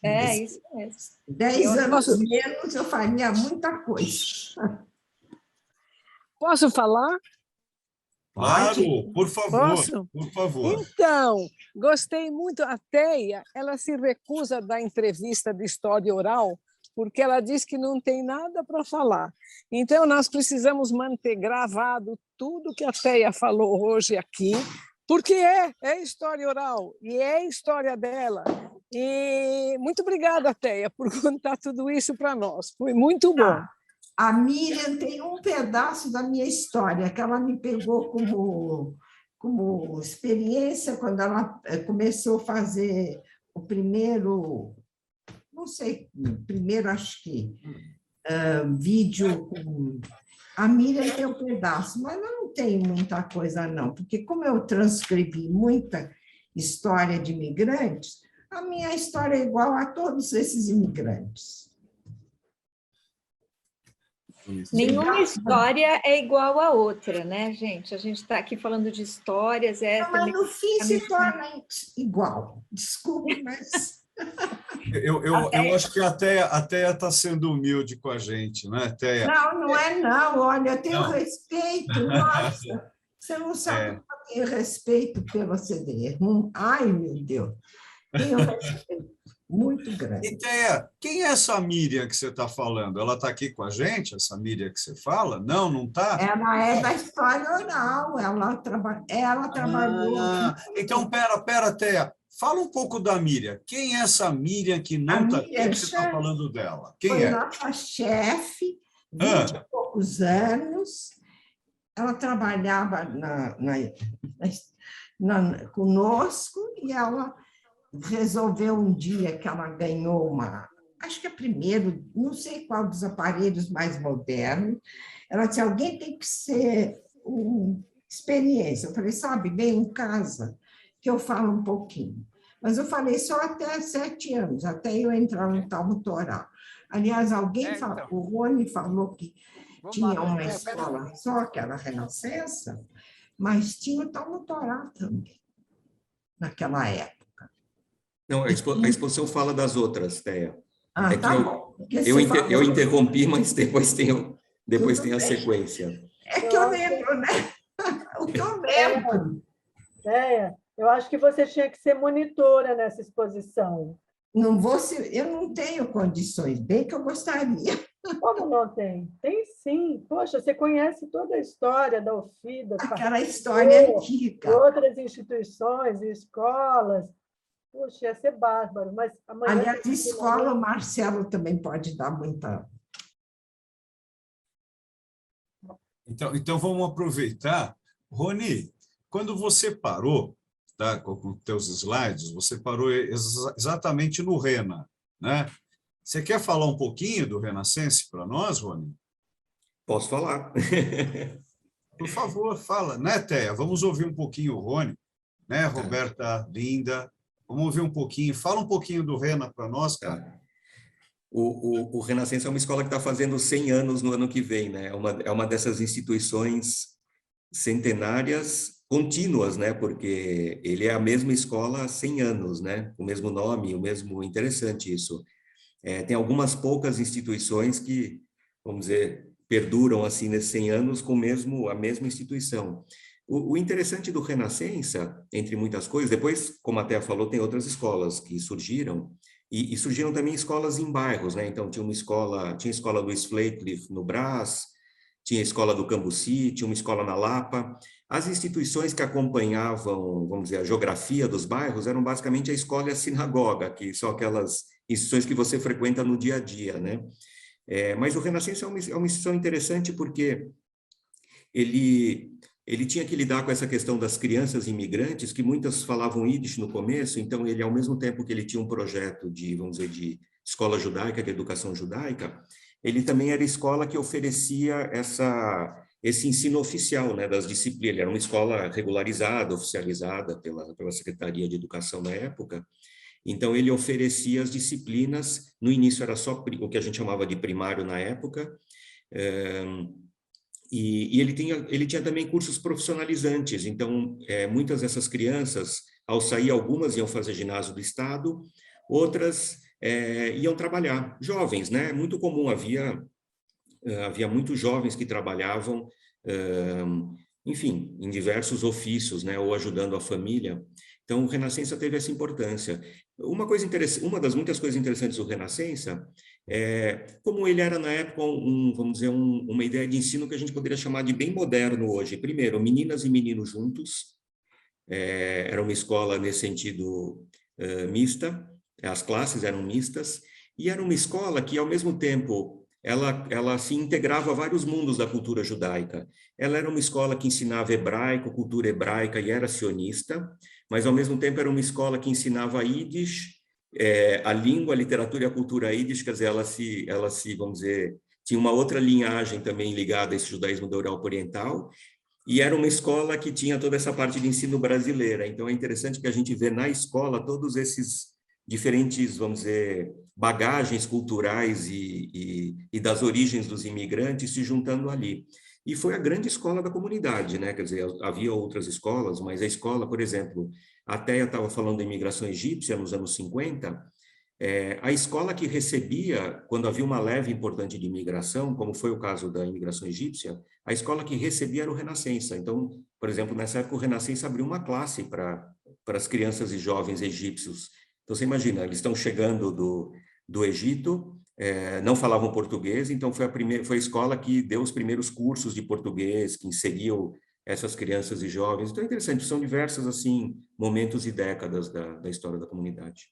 [SPEAKER 3] né? Isso mesmo.
[SPEAKER 6] 10 anos menos, eu faria muita coisa.
[SPEAKER 8] Posso falar?
[SPEAKER 1] Claro, por favor,
[SPEAKER 8] Posso?
[SPEAKER 1] por favor.
[SPEAKER 8] Então, gostei muito. A Teia, ela se recusa a dar entrevista de história oral, porque ela diz que não tem nada para falar. Então, nós precisamos manter gravado tudo que a Teia falou hoje aqui, porque é história oral, e é a história dela. E muito obrigada, Teia, por contar tudo isso para nós. Foi muito bom.
[SPEAKER 6] A Miriam tem um pedaço da minha história, que ela me pegou como experiência quando ela começou a fazer o primeiro, não sei, primeiro acho que vídeo. A Miriam tem um pedaço, mas eu não tenho muita coisa não, porque como eu transcrevi muita história de imigrantes, a minha história é igual a todos esses imigrantes.
[SPEAKER 3] Nenhuma história é igual a outra, né, gente? A gente está aqui falando de histórias.
[SPEAKER 6] Não, mas no fim se torna igual. Desculpe, mas...
[SPEAKER 1] Eu acho que a Teia está sendo humilde com a gente, né, Teia?
[SPEAKER 6] Não é não. Olha, eu tenho respeito. Nossa, você não sabe que eu tenho respeito pelo CD-ROM. Ai, meu Deus. Tenho respeito muito grande.
[SPEAKER 1] E, Teia, quem é essa Miriam que você está falando? Ela está aqui com a gente, essa Miriam que você fala? Não está?
[SPEAKER 6] Ela é da história oral, ela trabalhou...
[SPEAKER 1] Então, pera, Teia, fala um pouco da Miriam. Quem é essa Miriam que não está aqui, que você está falando dela? Quem
[SPEAKER 6] foi
[SPEAKER 1] é?
[SPEAKER 6] nossa chefe, 20 e poucos anos. Ela trabalhava conosco e ela resolveu um dia que ela ganhou acho que é primeiro, não sei qual dos aparelhos mais modernos, ela disse, alguém tem que ser experiência. Eu falei, sabe, vem em casa, que eu falo um pouquinho. Mas eu falei só até 7 anos, até eu entrar no Talmud Torá. Aliás, o Rony falou que tinha uma escola só, que era a Renascença, mas tinha o Talmud Torá também, naquela época.
[SPEAKER 4] Não, a exposição fala das outras, Teia.
[SPEAKER 6] Ah, tá bom.
[SPEAKER 4] Eu interrompi, mas depois tem a sequência.
[SPEAKER 6] É que eu lembro, né? O que eu lembro.
[SPEAKER 9] Eu acho que você tinha que ser monitora nessa exposição.
[SPEAKER 6] Eu não tenho condições, bem que eu gostaria.
[SPEAKER 9] Como não tem? Tem sim. Poxa, você conhece toda a história da UFIDA.
[SPEAKER 6] Aquela história antiga.
[SPEAKER 9] Outras instituições e escolas. Puxa, ia ser bárbaro. Mas amanhã...
[SPEAKER 6] Aliás, escola, o Marcelo também pode dar muita...
[SPEAKER 1] Então vamos aproveitar. Rony, quando você parou, tá, com os teus slides, você parou exatamente no Rena, né? Você quer falar um pouquinho do Renascense para nós, Rony?
[SPEAKER 4] Posso falar.
[SPEAKER 1] Por favor, fala. Né, Teia? Vamos ouvir um pouquinho o Rony, né, Roberta, Linda... Vamos ouvir um pouquinho. Fala um pouquinho do Rena para nós, cara.
[SPEAKER 4] O Renascença é uma escola que está fazendo 100 anos no ano que vem, né? É uma dessas instituições centenárias contínuas, né? Porque ele é a mesma escola há 100 anos, né? O mesmo nome, o mesmo... Interessante isso. Tem algumas poucas instituições que, vamos dizer, perduram assim nesses 100 anos com a mesma instituição. O interessante do Renascença, entre muitas coisas, depois, como a Teia falou, tem outras escolas que surgiram, e surgiram também escolas em bairros, né? Então, tinha a escola do Slaycliffe no Brás, tinha a escola do Cambuci, tinha uma escola na Lapa. As instituições que acompanhavam, vamos dizer, a geografia dos bairros eram basicamente a escola e a sinagoga, que são aquelas instituições que você frequenta no dia a dia, né? Mas o Renascença é uma instituição interessante porque ele tinha que lidar com essa questão das crianças imigrantes, que muitas falavam Yiddish no começo, então ele, ao mesmo tempo que ele tinha um projeto de, vamos dizer, de escola judaica, de educação judaica, ele também era escola que oferecia esse ensino oficial, né, das disciplinas. Ele era uma escola regularizada, oficializada pela Secretaria de Educação da época. Então, ele oferecia as disciplinas, no início era só o que a gente chamava de primário na época, e ele tinha também cursos profissionalizantes. Então, muitas dessas crianças, ao sair, algumas iam fazer ginásio do Estado, outras iam trabalhar. Jovens, né? Muito comum, havia muitos jovens que trabalhavam, enfim, em diversos ofícios, né? Ou ajudando a família. Então, o Renascença teve essa importância. Uma das muitas coisas interessantes do Renascença como ele era, na época, vamos dizer, uma ideia de ensino que a gente poderia chamar de bem moderno hoje. Primeiro, meninas e meninos juntos. Era uma escola, nesse sentido, mista. As classes eram mistas. E era uma escola que, ao mesmo tempo, ela se integrava a vários mundos da cultura judaica. Ela era uma escola que ensinava hebraico, cultura hebraica, e era sionista, mas, ao mesmo tempo, era uma escola que ensinava Yiddish, a língua, a literatura e a cultura Yiddish, quer dizer, ela se, vamos dizer, tinha uma outra linhagem também ligada a esse judaísmo da Europa Oriental, e era uma escola que tinha toda essa parte de ensino brasileira. Então, é interessante que a gente vê na escola todos esses diferentes, vamos dizer, bagagens culturais e das origens dos imigrantes se juntando ali. E foi a grande escola da comunidade, né? Quer dizer, havia outras escolas, mas a escola, por exemplo, até eu estava falando da imigração egípcia nos anos 50, a escola que recebia, quando havia uma leve importante de imigração, como foi o caso da imigração egípcia, a escola que recebia era o Renascença. Então, por exemplo, nessa época o Renascença abriu uma classe para as crianças e jovens egípcios. Então, você imagina, eles estão chegando do Egito, não falavam português, então foi a escola que deu os primeiros cursos de português, que inseriu essas crianças e jovens. Então, é interessante, são diversos, assim, momentos e décadas da história da comunidade.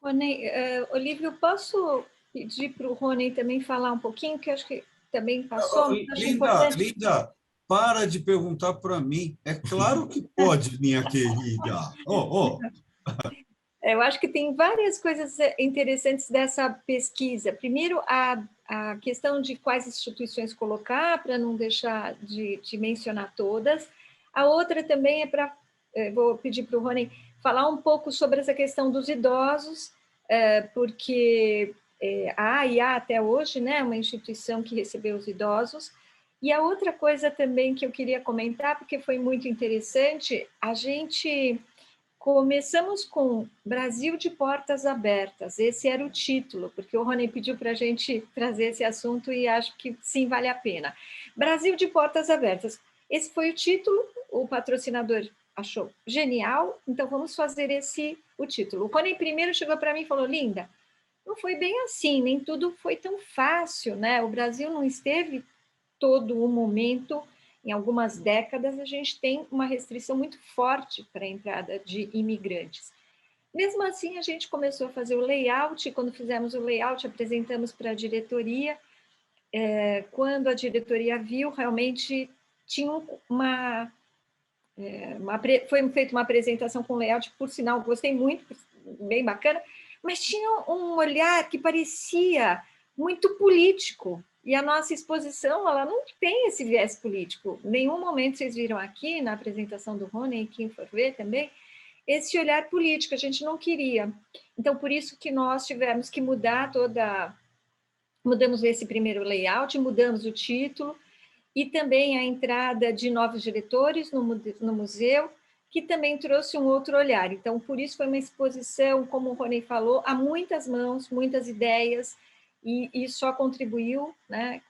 [SPEAKER 3] Rony, Olívio, posso pedir para o Rony também falar um pouquinho, que eu acho que também passou, mas acho importante.
[SPEAKER 1] Linda, para de perguntar para mim. É claro que pode, minha querida.
[SPEAKER 3] Eu acho que tem várias coisas interessantes dessa pesquisa. Primeiro, a questão de quais instituições colocar, para não deixar de mencionar todas. A outra também vou pedir para o Rony falar um pouco sobre essa questão dos idosos, porque há até hoje, né, uma instituição que recebeu os idosos. E a outra coisa também que eu queria comentar, porque foi muito interessante, a gente começamos com Brasil de Portas Abertas, esse era o título, porque o Rony pediu para a gente trazer esse assunto e acho que sim, vale a pena. Brasil de Portas Abertas, esse foi o título, o patrocinador achou genial, então vamos fazer o título. O Rony primeiro chegou para mim e falou, Linda, não foi bem assim, nem tudo foi tão fácil, né? O Brasil não esteve todo o momento, em algumas décadas, a gente tem uma restrição muito forte para a entrada de imigrantes. Mesmo assim, a gente começou a fazer o layout, quando fizemos o layout, apresentamos para a diretoria, quando a diretoria viu, realmente tinha foi feita uma apresentação com layout, por sinal, gostei muito, bem bacana, mas tinha um olhar que parecia muito político, e a nossa exposição, ela não tem esse viés político. Em nenhum momento vocês viram aqui, na apresentação do Rony, e quem for ver também, esse olhar político, a gente não queria. Então, por isso que nós tivemos que mudar mudamos esse primeiro layout, mudamos o título, e também a entrada de novos diretores no museu, que também trouxe um outro olhar. Então, por isso foi uma exposição, como o Rony falou, a muitas mãos, muitas ideias, e só contribuiu, né?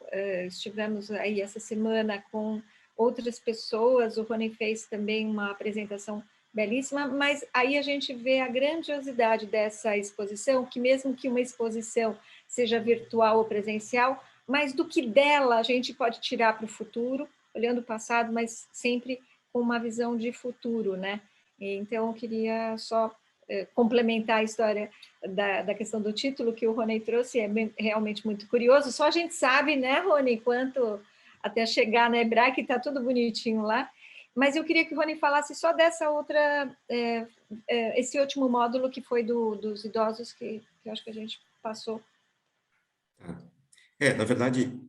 [SPEAKER 3] Estivemos aí essa semana com outras pessoas, o Rony fez também uma apresentação belíssima, mas aí a gente vê a grandiosidade dessa exposição, que mesmo que uma exposição seja virtual ou presencial, mas do que dela a gente pode tirar para o futuro, olhando o passado, mas sempre com uma visão de futuro, né? Então, eu queria só complementar a história da questão do título que o Rony trouxe é realmente muito curioso. Só a gente sabe, né, Rony, quanto até chegar na Hebraica, está tudo bonitinho lá. Mas eu queria que o Rony falasse só dessa outra, esse último módulo que foi dos idosos, que eu acho que a gente passou.
[SPEAKER 4] Na verdade,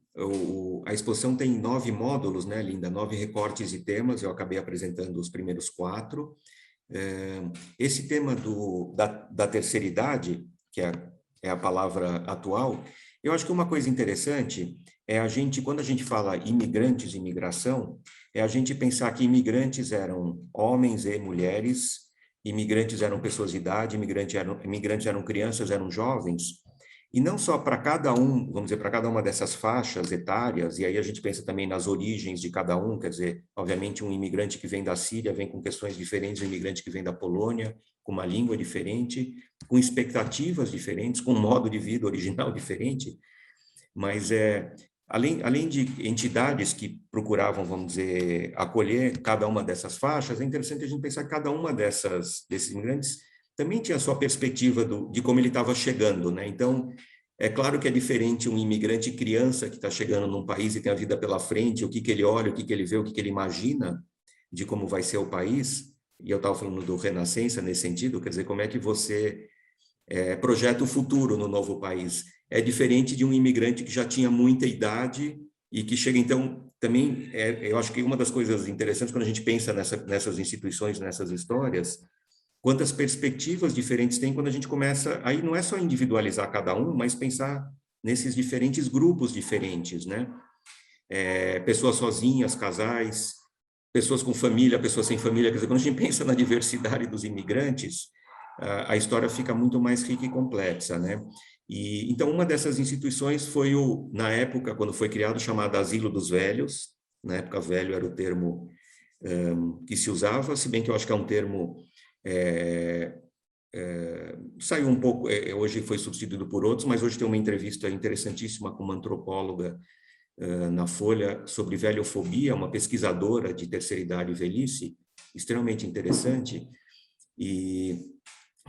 [SPEAKER 4] a exposição tem 9 módulos, né, Linda? 9 recortes e temas, eu acabei apresentando os primeiros 4. Esse tema da terceira idade, que é a palavra atual, eu acho que uma coisa interessante é quando a gente fala imigrantes e imigração, é a gente pensar que imigrantes eram homens e mulheres, imigrantes eram pessoas de idade, imigrantes eram crianças, eram jovens, e não só para cada um, vamos dizer, para cada uma dessas faixas etárias, e aí a gente pensa também nas origens de cada um, quer dizer, obviamente um imigrante que vem da Síria vem com questões diferentes do imigrante que vem da Polônia, com uma língua diferente, com expectativas diferentes, com um modo de vida original diferente, mas além de entidades que procuravam, vamos dizer, acolher cada uma dessas faixas, é interessante a gente pensar que cada uma desses imigrantes também tinha a sua perspectiva de como ele estava chegando, né? Então, é claro que é diferente um imigrante criança que está chegando num país e tem a vida pela frente, o que ele olha, o que ele vê, o que ele imagina de como vai ser o país, e eu estava falando do Renascença nesse sentido, quer dizer, como é que você projeta o futuro no novo país. É diferente de um imigrante que já tinha muita idade e que chega, então, também, eu acho que uma das coisas interessantes quando a gente pensa nessas instituições, nessas histórias, quantas perspectivas diferentes tem quando a gente começa, aí não é só individualizar cada um, mas pensar nesses diferentes grupos diferentes, né? Pessoas sozinhas, casais, pessoas com família, pessoas sem família, quer dizer, quando a gente pensa na diversidade dos imigrantes, a história fica muito mais rica e complexa, né? E então uma dessas instituições foi na época, quando foi criado, chamado Asilo dos Velhos. Na época, velho era o termo que se usava, se bem que eu acho que é um termo saiu um pouco, hoje foi substituído por outros, mas hoje tem uma entrevista interessantíssima com uma antropóloga na Folha sobre velhofobia, uma pesquisadora de terceira idade e velhice, extremamente interessante, e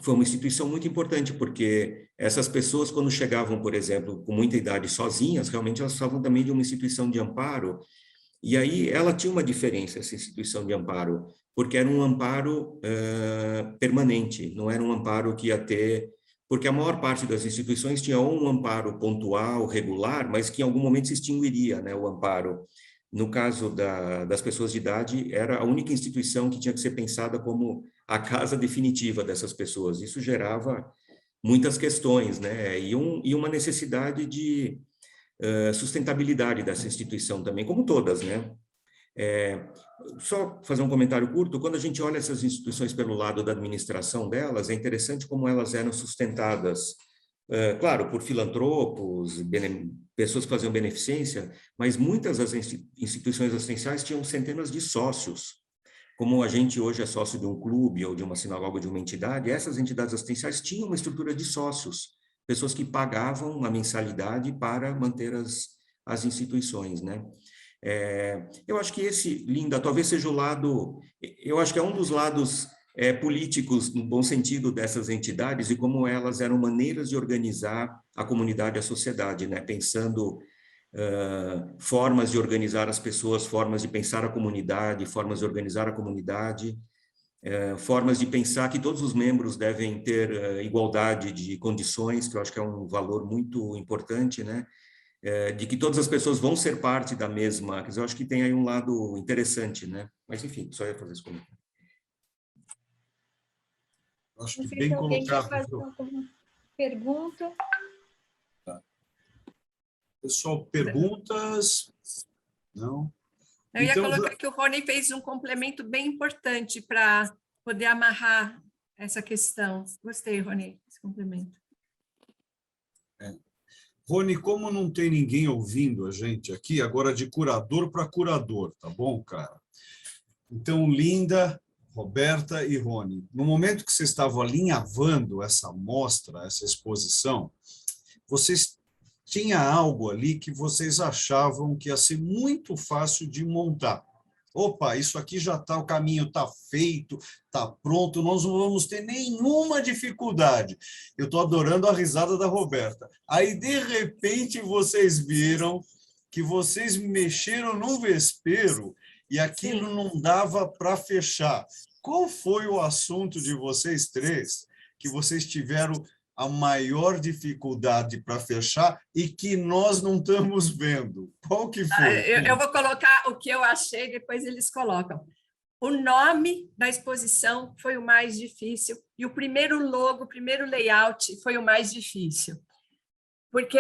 [SPEAKER 4] foi uma instituição muito importante, porque essas pessoas, quando chegavam, por exemplo, com muita idade sozinhas, realmente elas precisavam também de uma instituição de amparo, e aí ela tinha uma diferença, essa instituição de amparo, porque era um amparo permanente, não era um amparo que ia ter... Porque a maior parte das instituições tinha um amparo pontual, regular, mas que em algum momento se extinguiria, né, o amparo. No caso das pessoas de idade, era a única instituição que tinha que ser pensada como a casa definitiva dessas pessoas. Isso gerava muitas questões, né, e uma necessidade de sustentabilidade dessa instituição também, como todas, né. Só fazer um comentário curto, quando a gente olha essas instituições pelo lado da administração delas, é interessante como elas eram sustentadas, claro, por filantropos, pessoas que faziam beneficência, mas muitas das instituições assistenciais tinham centenas de sócios. Como a gente hoje é sócio de um clube ou de uma sinagoga ou de uma entidade, essas entidades assistenciais tinham uma estrutura de sócios, pessoas que pagavam uma mensalidade para manter as instituições, né? Eu acho que esse, Linda, talvez seja o lado, eu acho que é um dos lados políticos, no bom sentido, dessas entidades e como elas eram maneiras de organizar a comunidade e a sociedade, né? Pensando formas de organizar as pessoas, formas de pensar a comunidade, formas de organizar a comunidade, formas de pensar que todos os membros devem ter igualdade de condições, que eu acho que é um valor muito importante, né? De que todas as pessoas vão ser parte da mesma, quer dizer, eu acho que tem aí um lado interessante, né? Mas, enfim, só ia fazer esse comentário.
[SPEAKER 1] Acho
[SPEAKER 3] Não
[SPEAKER 1] que
[SPEAKER 3] sei
[SPEAKER 1] bem
[SPEAKER 3] se alguém
[SPEAKER 1] colocado.
[SPEAKER 3] quer fazer alguma pergunta.
[SPEAKER 1] Pessoal, perguntas? Não?
[SPEAKER 5] Eu ia
[SPEAKER 1] Então,
[SPEAKER 5] colocar que o Rony fez um complemento bem importante para poder amarrar essa questão. Gostei, Rony, desse complemento.
[SPEAKER 1] Rony, como não tem ninguém ouvindo a gente aqui, agora de curador para curador, tá bom, cara? Então, Linda, Roberta e Rony, no momento que vocês estavam alinhavando essa mostra, essa exposição, vocês tinham algo ali que vocês achavam que ia ser muito fácil de montar. opa, isso aqui já está, o caminho está feito, está pronto, nós não vamos ter nenhuma dificuldade. Eu estou adorando a risada da Roberta. Aí, de repente, vocês viram que vocês mexeram no vespeiro e aquilo
[SPEAKER 5] Sim.
[SPEAKER 1] não dava para fechar. Qual foi o assunto de vocês três que vocês tiveram a maior dificuldade para fechar e que nós não estamos vendo? Qual que foi?
[SPEAKER 5] Eu vou colocar o que eu achei, depois eles colocam. O nome da exposição foi o mais difícil e o primeiro logo, o primeiro layout foi o mais difícil. Porque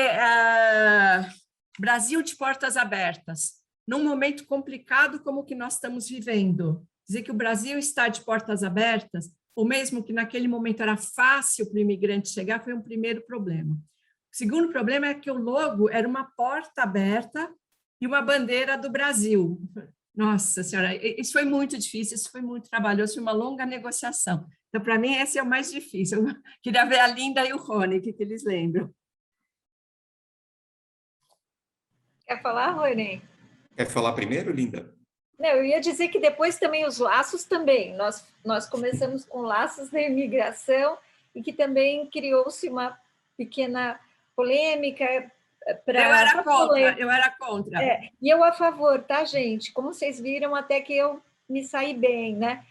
[SPEAKER 5] Brasil de portas abertas, num momento complicado como o que nós estamos vivendo. Dizer que o Brasil está de portas abertas, ou mesmo que naquele momento era fácil para o imigrante chegar, foi um primeiro problema. O segundo problema é que o logo era uma porta aberta e uma bandeira do Brasil. Nossa Senhora, isso foi muito difícil, isso foi muito trabalhoso, foi uma longa negociação. Então, para mim, esse é o mais difícil. Eu queria ver a Linda e o Rony, o que eles lembram.
[SPEAKER 3] Quer falar, Rony?
[SPEAKER 4] Quer falar primeiro, Linda?
[SPEAKER 3] Não, eu ia dizer que depois também os laços também. Nós começamos com laços da imigração e que também criou-se uma pequena polêmica.
[SPEAKER 5] Eu era contra.
[SPEAKER 3] E eu a favor, tá, gente? Como vocês viram, até que eu me saí bem, né?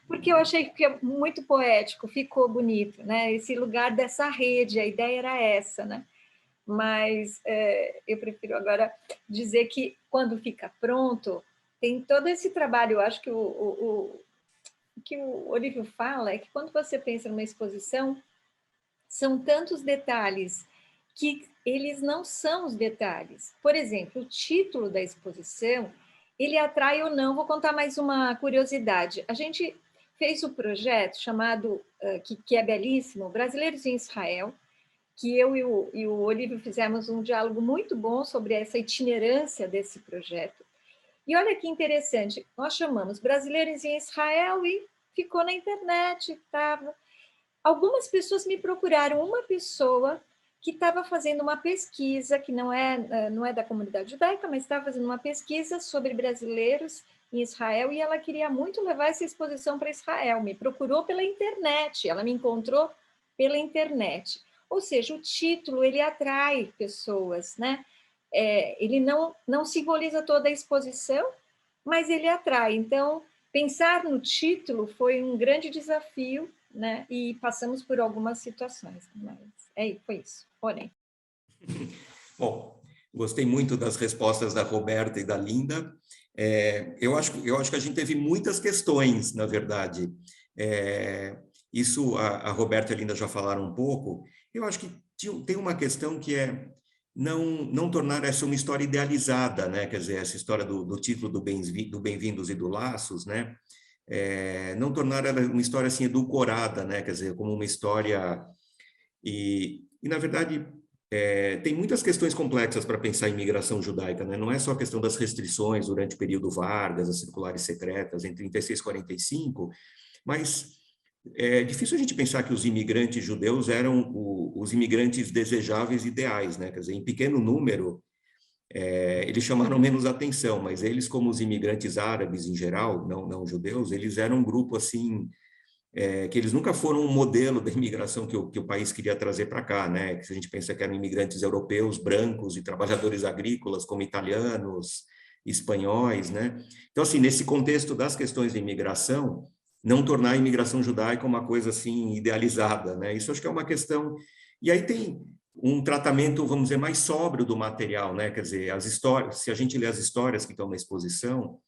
[SPEAKER 3] Porque eu achei que é muito poético, ficou bonito, né? Esse lugar dessa rede, a ideia era essa, né? Mas eu prefiro agora dizer que quando fica pronto, tem todo esse trabalho. Eu acho que o que o Olívio fala é que quando você pensa numa exposição, são tantos detalhes que eles não são os detalhes. Por exemplo, o título da exposição, ele atrai ou não. Vou contar mais uma curiosidade. A gente fez um projeto chamado, que é belíssimo, Brasileiros em Israel, que eu e o Olívio fizemos um diálogo muito bom sobre essa itinerância desse projeto. E olha que interessante, nós chamamos Brasileiros em Israel e ficou na internet. Algumas pessoas me procuraram, uma pessoa que estava fazendo uma pesquisa, que não é da comunidade judaica, mas estava fazendo uma pesquisa sobre brasileiros em Israel, e ela queria muito levar essa exposição para Israel. Me procurou pela internet, ela me encontrou pela internet. Ou seja, o título, ele atrai pessoas, né? Ele não simboliza toda a exposição, mas ele atrai. Então, pensar no título foi um grande desafio, né? E passamos por algumas situações. Mas foi isso. Porém.
[SPEAKER 4] Bom, gostei muito das respostas da Roberta e da Linda. Eu acho que a gente teve muitas questões, na verdade. Isso a Roberta e a Linda já falaram um pouco. Eu acho que tem uma questão que é não tornar essa uma história idealizada, né? Quer dizer, essa história do título do Bem-vindos e do Laços, né? Não tornar ela uma história assim edulcorada, né? Quer dizer, como uma história... E na verdade, tem muitas questões complexas para pensar em imigração judaica, né? Não é só a questão das restrições durante o período Vargas, as circulares secretas em 36 e 45, mas... É difícil a gente pensar que os imigrantes judeus eram os imigrantes desejáveis ideais, né? Quer dizer, em pequeno número, eles chamaram menos atenção, mas eles, como os imigrantes árabes em geral, não judeus, eles eram um grupo assim, que eles nunca foram um modelo da imigração que o país queria trazer para cá, né? Que se a gente pensa que eram imigrantes europeus, brancos e trabalhadores agrícolas, como italianos, espanhóis, né? Então, assim, nesse contexto das questões de imigração, não tornar a imigração judaica uma coisa assim idealizada, né? Isso acho que é uma questão. E aí tem um tratamento, vamos dizer, mais sóbrio do material, né? Quer dizer, as histórias, se a gente lê as histórias que estão na exposição,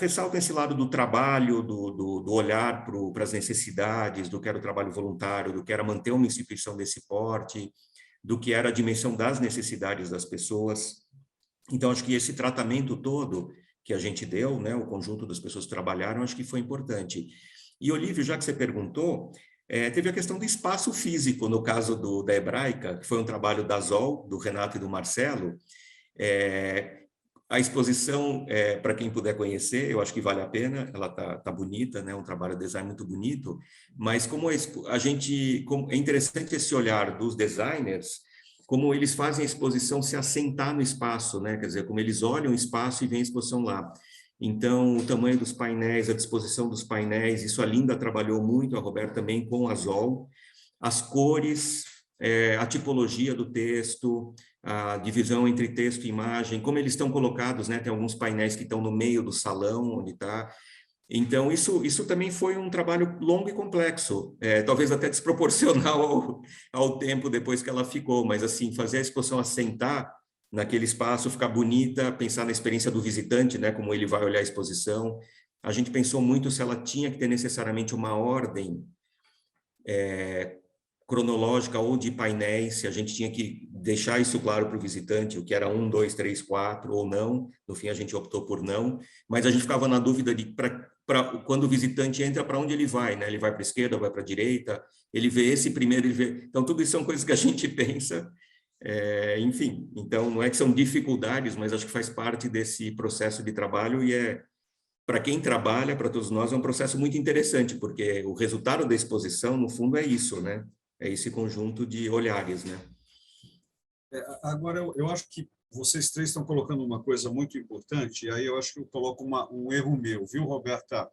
[SPEAKER 4] ressaltam esse lado do trabalho, do olhar para as necessidades, do que era o trabalho voluntário, do que era manter uma instituição desse porte, do que era a dimensão das necessidades das pessoas. Então, acho que esse tratamento todo que a gente deu, né, o conjunto das pessoas que trabalharam, acho que foi importante. E, Olívio, já que você perguntou, teve a questão do espaço físico, no caso da Hebraica, que foi um trabalho da Zol, do Renato e do Marcelo. A exposição, para quem puder conhecer, eu acho que vale a pena, ela tá bonita, né, um trabalho de design muito bonito, mas como é interessante esse olhar dos designers como eles fazem a exposição se assentar no espaço, né? Quer dizer, como eles olham o espaço e veem a exposição lá. Então, o tamanho dos painéis, a disposição dos painéis, isso a Linda trabalhou muito, a Roberta também, com o Azol. As cores, a tipologia do texto, a divisão entre texto e imagem, como eles estão colocados, né? Tem alguns painéis que estão no meio do salão, onde está. Então, isso também foi um trabalho longo e complexo, talvez até desproporcional ao tempo depois que ela ficou, mas, assim, fazer a exposição assentar naquele espaço, ficar bonita, pensar na experiência do visitante, né, como ele vai olhar a exposição. A gente pensou muito se ela tinha que ter necessariamente uma ordem cronológica ou de painéis, se a gente tinha que deixar isso claro para o visitante, o que era 1, 2, 3, 4 ou não. No fim, a gente optou por não, mas a gente ficava na dúvida de quando o visitante entra, para onde ele vai, né? Ele vai para a esquerda, vai para a direita, ele vê esse primeiro, ele vê... Então, tudo isso são coisas que a gente pensa, enfim. Então, não é que são dificuldades, mas acho que faz parte desse processo de trabalho e para quem trabalha, para todos nós, é um processo muito interessante, porque o resultado da exposição, no fundo, é isso, né? É esse conjunto de olhares, né?
[SPEAKER 1] Agora, eu acho que vocês três estão colocando uma coisa muito importante, e aí eu acho que eu coloco um erro meu, viu, Roberta?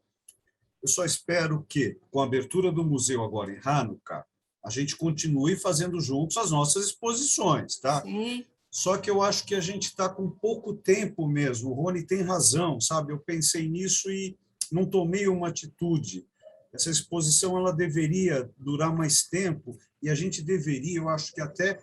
[SPEAKER 1] Eu só espero que, com a abertura do museu agora em Hanukkah, a gente continue fazendo juntos as nossas exposições, tá?
[SPEAKER 5] Sim.
[SPEAKER 1] Só que eu acho que a gente está com pouco tempo mesmo. O Rony tem razão, sabe? Eu pensei nisso e não tomei uma atitude. Essa exposição ela deveria durar mais tempo e a gente deveria, eu acho que até...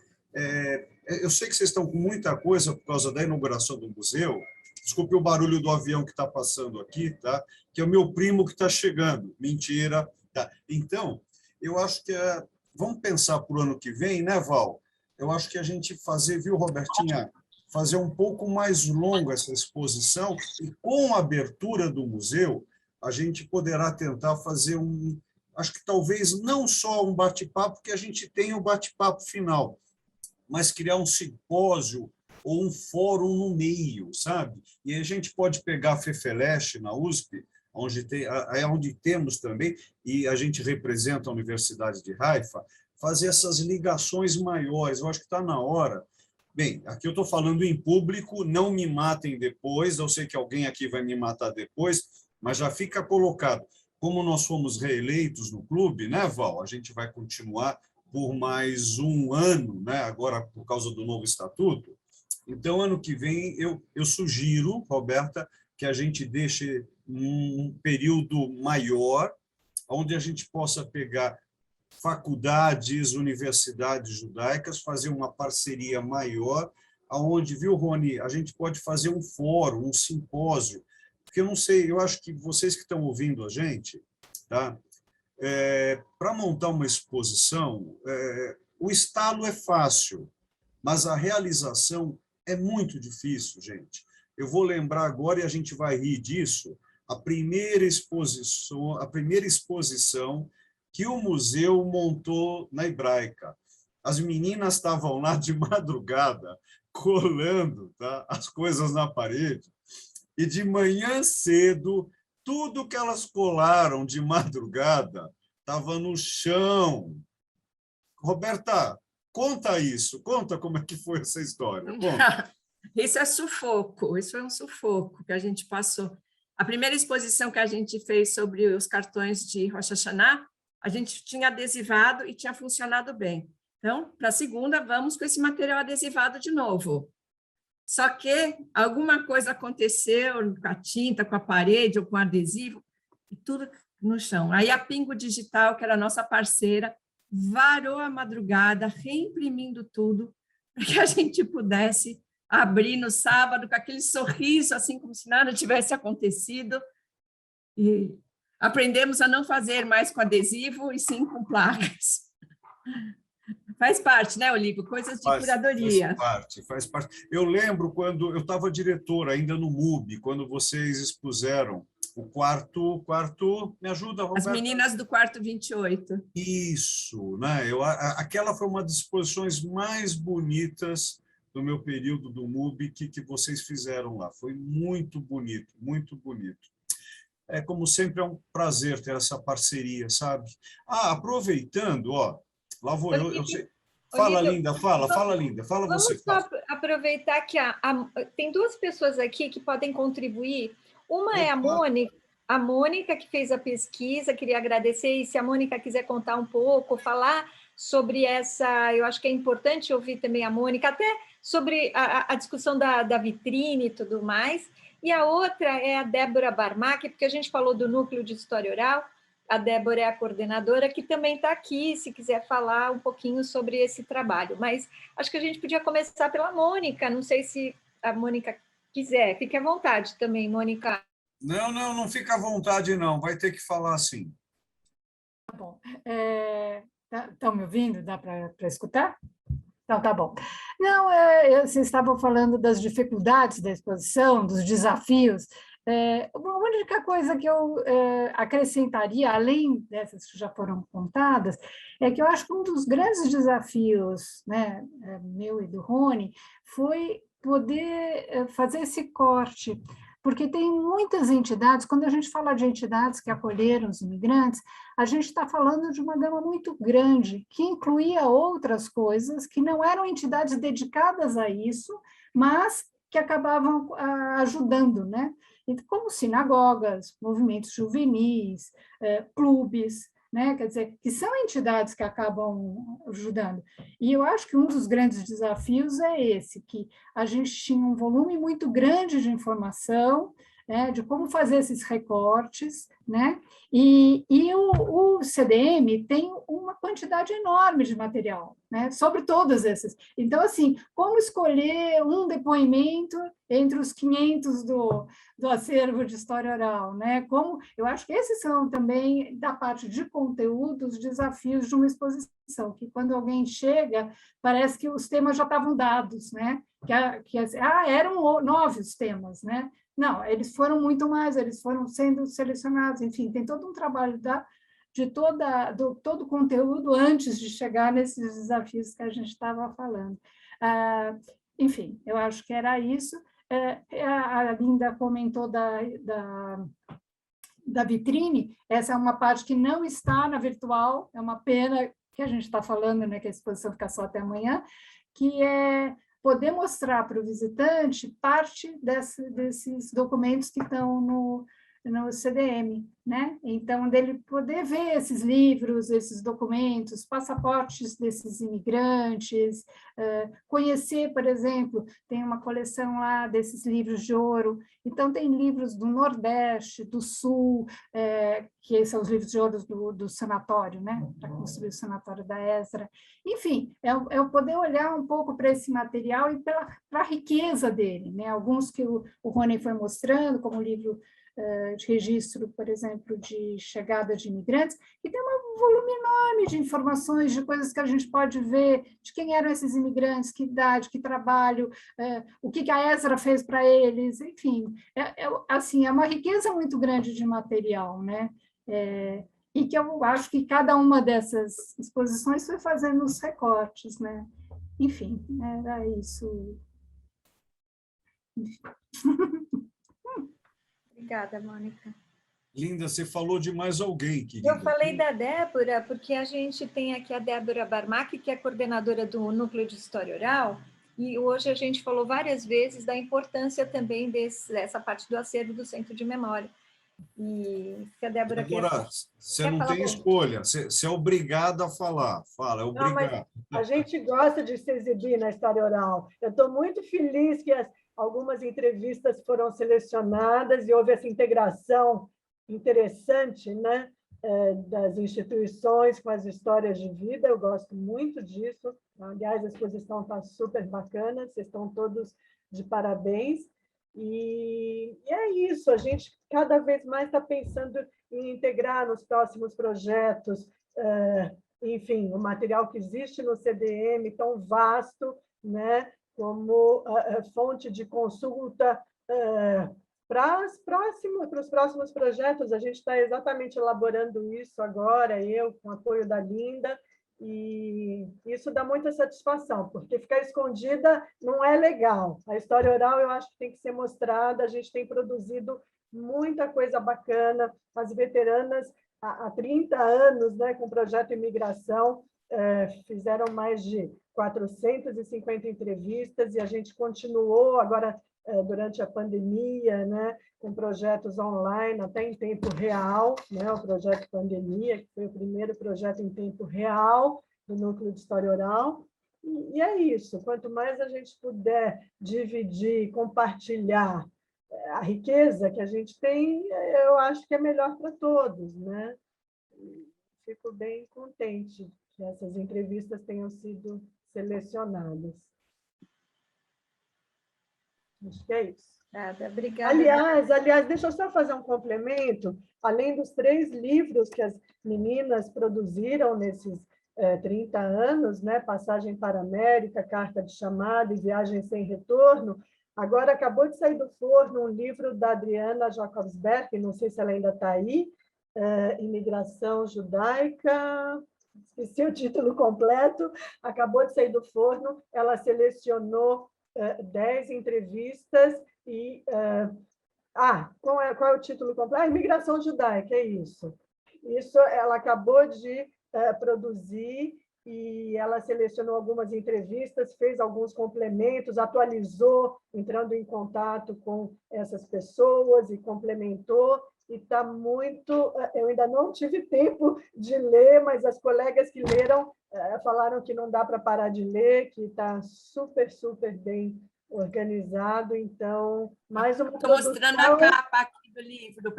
[SPEAKER 1] eu sei que vocês estão com muita coisa por causa da inauguração do museu. Desculpe o barulho do avião que está passando aqui, tá? Que é o meu primo que está chegando. Mentira. Tá? Então, eu acho que... vamos pensar para o ano que vem, né, Val? Eu acho que a gente fazer, viu, Robertinha? Fazer um pouco mais longa essa exposição e com a abertura do museu, a gente poderá tentar fazer acho que talvez não só um bate-papo, porque a gente tem o bate-papo final, mas criar um simpósio ou um fórum no meio, sabe? E a gente pode pegar a FEFELESH na USP, onde temos também, e a gente representa a Universidade de Haifa, fazer essas ligações maiores. Eu acho que está na hora. Bem, aqui eu estou falando em público, não me matem depois, eu sei que alguém aqui vai me matar depois, mas já fica colocado. Como nós fomos reeleitos no clube, né, Val? A gente vai continuar por mais um ano, né, agora por causa do novo estatuto. Então, ano que vem, eu sugiro, Roberta, que a gente deixe um período maior, onde a gente possa pegar faculdades, universidades judaicas, fazer uma parceria maior, aonde, viu, Rony, a gente pode fazer um fórum, um simpósio, porque eu não sei, eu acho que vocês que estão ouvindo a gente, tá? Para montar uma exposição, o estalo é fácil, mas a realização é muito difícil, gente. Eu vou lembrar agora, e a gente vai rir disso, a primeira exposição que o museu montou na Hebraica. As meninas estavam lá de madrugada, colando, tá, as coisas na parede, e de manhã cedo, tudo que elas colaram de madrugada estava no chão. Roberta, conta isso, conta como é que foi essa história. Conta.
[SPEAKER 5] Isso é sufoco, isso é um sufoco que a gente passou. A primeira exposição que a gente fez sobre os cartões de Rosh Hashanah, a gente tinha adesivado e tinha funcionado bem. Então, para a segunda, vamos com esse material adesivado de novo. Só que alguma coisa aconteceu com a tinta, com a parede ou com o adesivo, e tudo no chão. Aí a Pingo Digital, que era a nossa parceira, varou a madrugada, reimprimindo tudo, para que a gente pudesse abrir no sábado com aquele sorriso, assim como se nada tivesse acontecido. E aprendemos a não fazer mais com adesivo e sim com placas. Faz parte, né, Olívio? Coisas de curadoria.
[SPEAKER 1] Faz parte. Eu lembro quando eu estava diretor ainda no MUB, quando vocês expuseram o quarto, me ajuda, Roberto?
[SPEAKER 5] As meninas do quarto 28.
[SPEAKER 1] Isso, né? Aquela foi uma das exposições mais bonitas do meu período do MUB que vocês fizeram lá. Foi muito bonito, muito bonito. Como sempre, é um prazer ter essa parceria, sabe? Aproveitando, ó, lá vou eu sei... Fala,
[SPEAKER 3] Olívio,
[SPEAKER 1] Linda, fala, Linda. Fala
[SPEAKER 3] vamos
[SPEAKER 1] você.
[SPEAKER 3] só
[SPEAKER 1] Fala.
[SPEAKER 3] aproveitar que tem duas pessoas aqui que podem contribuir. Uma é a Mônica, que fez a pesquisa, queria agradecer, e se a Mônica quiser contar um pouco, falar sobre essa, eu acho que é importante ouvir também a Mônica, até sobre a discussão da vitrine e tudo mais. E a outra é a Débora Barmac, porque a gente falou do Núcleo de História Oral, a Débora é a coordenadora, que também está aqui, se quiser falar um pouquinho sobre esse trabalho. Mas acho que a gente podia começar pela Mônica, não sei se a Mônica quiser, fique à vontade também, Mônica.
[SPEAKER 1] Não fica à vontade, não. Vai ter que falar assim.
[SPEAKER 9] Estão me ouvindo? Dá para escutar? Então, tá bom. Não, vocês estavam falando das dificuldades da exposição, dos desafios. Uma única coisa que eu acrescentaria, além dessas que já foram contadas, é que eu acho que um dos grandes desafios, né, meu e do Rony, foi poder fazer esse corte, porque tem muitas entidades, quando a gente fala de entidades que acolheram os imigrantes, a gente está falando de uma gama muito grande, que incluía outras coisas, que não eram entidades dedicadas a isso, mas que acabavam ajudando, né? Então, como sinagogas, movimentos juvenis, clubes, né? Quer dizer, que são entidades que acabam ajudando. E eu acho que um dos grandes desafios é esse, que a gente tinha um volume muito grande de informação, né, de como fazer esses recortes, né? E o CDM tem uma quantidade enorme de material, né, sobre todos esses. Então, assim, como escolher um depoimento entre os 500 do acervo de história oral, né? Como, eu acho que esses são também, da parte de conteúdo, os desafios de uma exposição, que quando alguém chega, parece que os temas já estavam dados, né? Eram 9 os temas, né? Não, eles foram muito mais, eles foram sendo selecionados, enfim, tem todo um trabalho de todo o conteúdo antes de chegar nesses desafios que a gente estava falando. Enfim, eu acho que era isso. A Linda comentou da vitrine, essa é uma parte que não está na virtual, é uma pena que a gente está falando, né, que a exposição fica só até amanhã, que é poder mostrar para o visitante parte desses documentos que estão no CDM, né? Então, dele poder ver esses livros, esses documentos, passaportes desses imigrantes, conhecer, por exemplo, tem uma coleção lá desses livros de ouro, então tem livros do Nordeste, do Sul, que são os livros de ouro do sanatório, né? Para construir o sanatório da Ezra. Enfim, é o poder olhar um pouco para esse material e para a riqueza dele, né? Alguns que o Rony foi mostrando, como o livro de registro, por exemplo, de chegada de imigrantes, e tem um volume enorme de informações, de coisas que a gente pode ver, de quem eram esses imigrantes, que idade, que trabalho, o que a Ezra fez para eles, enfim, assim, é uma riqueza muito grande de material, né? E que eu acho que cada uma dessas exposições foi fazendo os recortes, né? Enfim, era isso.
[SPEAKER 3] Obrigada, Mônica.
[SPEAKER 1] Linda, você falou de mais alguém, querida.
[SPEAKER 3] Eu falei da Débora, porque a gente tem aqui a Débora Barmac, que é coordenadora do Núcleo de História Oral, e hoje a gente falou várias vezes da importância também dessa parte do acervo do Centro de Memória. E se a Débora
[SPEAKER 1] você não tem escolha, você é obrigada a falar. Fala, é obrigada.
[SPEAKER 9] A gente gosta de se exibir na história oral. Eu estou muito feliz que algumas entrevistas foram selecionadas e houve essa integração interessante, né, das instituições com as histórias de vida. Eu gosto muito disso. Aliás, a exposição está super bacana, vocês estão todos de parabéns. E é isso, a gente cada vez mais está pensando em integrar nos próximos projetos, enfim, o material que existe no CDM, tão vasto, né, como fonte de consulta para os próximos projetos. A gente está exatamente elaborando isso agora, eu com o apoio da Linda, e isso dá muita satisfação, porque ficar escondida não é legal. A história oral, eu acho que tem que ser mostrada, a gente tem produzido muita coisa bacana, as veteranas há 30 anos, né, com o projeto Imigração,
[SPEAKER 10] fizeram mais de 450 entrevistas e a gente continuou agora durante a pandemia, né, com projetos online, até em tempo real, né, o projeto Pandemia, que foi o primeiro projeto em tempo real do Núcleo de História Oral. E é isso, quanto mais a gente puder dividir, compartilhar a riqueza que a gente tem, eu acho que é melhor para todos, né? Fico bem contente que essas entrevistas tenham sido selecionadas. Acho que é isso.
[SPEAKER 3] Obrigada.
[SPEAKER 10] Aliás, deixa eu só fazer um complemento. Além dos 3 livros que as meninas produziram nesses 30 anos, né? Passagem para a América, Carta de Chamada e Viagem Sem Retorno, agora acabou de sair do forno um livro da Adriana Jacobsberg, não sei se ela ainda está aí, Imigração Judaica, esqueci o título completo, acabou de sair do forno, ela selecionou 10 entrevistas e... qual é o título completo? Imigração Judaica, é isso. Isso ela acabou de produzir e ela selecionou algumas entrevistas, fez alguns complementos, atualizou, entrando em contato com essas pessoas e complementou, e está muito... Eu ainda não tive tempo de ler, mas as colegas que leram falaram que não dá para parar de ler, que está super, super bem organizado, então, mais uma
[SPEAKER 5] Estou mostrando a capa aqui do livro.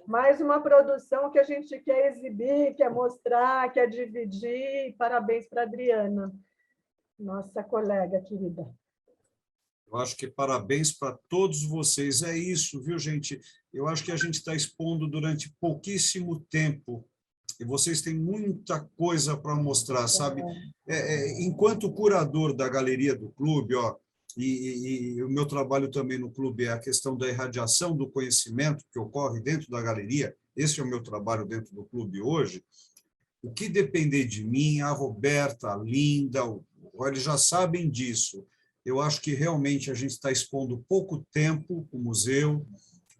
[SPEAKER 10] Mais uma produção que a gente quer exibir, quer mostrar, quer dividir. Parabéns para a Adriana, nossa colega querida.
[SPEAKER 1] Eu acho que parabéns para todos vocês. É isso, viu, gente? Eu acho que a gente está expondo durante pouquíssimo tempo e vocês têm muita coisa para mostrar, sabe? Enquanto curador da galeria do clube, e o meu trabalho também no clube é a questão da irradiação do conhecimento que ocorre dentro da galeria, esse é o meu trabalho dentro do clube hoje. O que depender de mim, a Roberta, a Linda, eles já sabem disso. Eu acho que realmente a gente está expondo pouco tempo o museu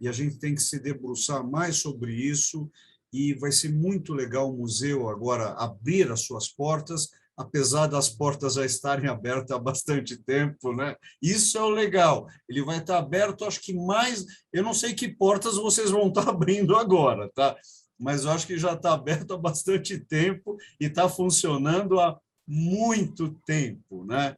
[SPEAKER 1] e a gente tem que se debruçar mais sobre isso e vai ser muito legal o museu agora abrir as suas portas, apesar das portas já estarem abertas há bastante tempo, né? Isso é o legal. Ele vai estar aberto, acho que mais... Eu não sei que portas vocês vão estar abrindo agora, tá? Mas eu acho que já está aberto há bastante tempo e está funcionando há muito tempo, né?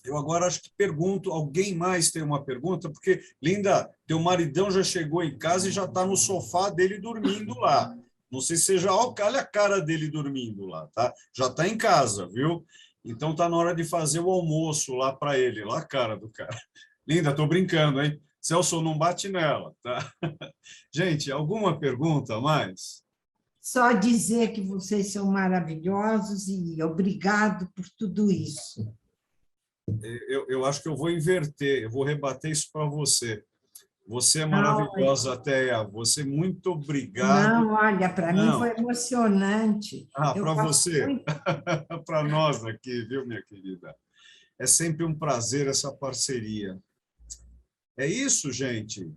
[SPEAKER 1] Eu agora acho que pergunto, alguém mais tem uma pergunta? Porque, Linda, teu maridão já chegou em casa e já está no sofá dele dormindo lá. Não sei se você já... Olha a cara dele dormindo lá, tá? Já está em casa, viu? Então está na hora de fazer o almoço lá para ele, lá a cara do cara. Linda, estou brincando, hein? Celso, não bate nela, tá? Gente, alguma pergunta a mais?
[SPEAKER 6] Só dizer que vocês são maravilhosos e obrigado por tudo isso.
[SPEAKER 1] Eu acho que eu vou inverter, eu vou rebater isso para você. Você é maravilhosa, Teia. Você, muito obrigado.
[SPEAKER 6] Não, olha, para mim foi emocionante.
[SPEAKER 1] Para você, muito... para nós aqui, viu, minha querida? É sempre um prazer essa parceria. É isso, gente?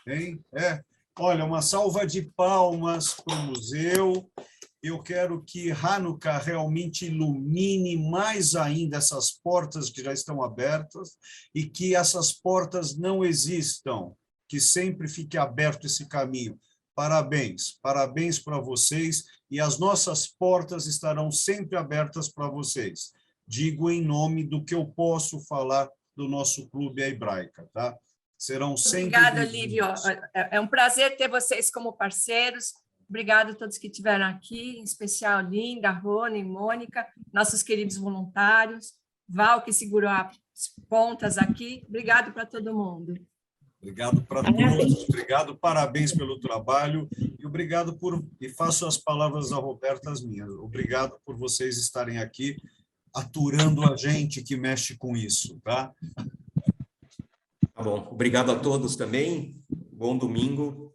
[SPEAKER 1] Hein? Olha, uma salva de palmas para o museu. Eu quero que Hanukkah realmente ilumine mais ainda essas portas que já estão abertas e que essas portas não existam, que sempre fique aberto esse caminho. Parabéns, parabéns para vocês e as nossas portas estarão sempre abertas para vocês. Digo em nome do que eu posso falar do nosso clube Hebraica, tá? Serão sempre...
[SPEAKER 5] Obrigada, Lívio. É um prazer ter vocês como parceiros. Obrigado a todos que estiveram aqui, em especial Linda, Rony, Mônica, nossos queridos voluntários, Val, que segurou as pontas aqui. Obrigado para todo mundo.
[SPEAKER 1] Obrigado para todos, obrigado, parabéns pelo trabalho e obrigado e faço as palavras da Roberta as minhas, obrigado por vocês estarem aqui aturando a gente que mexe com isso, tá?
[SPEAKER 4] Tá bom, obrigado a todos também, bom domingo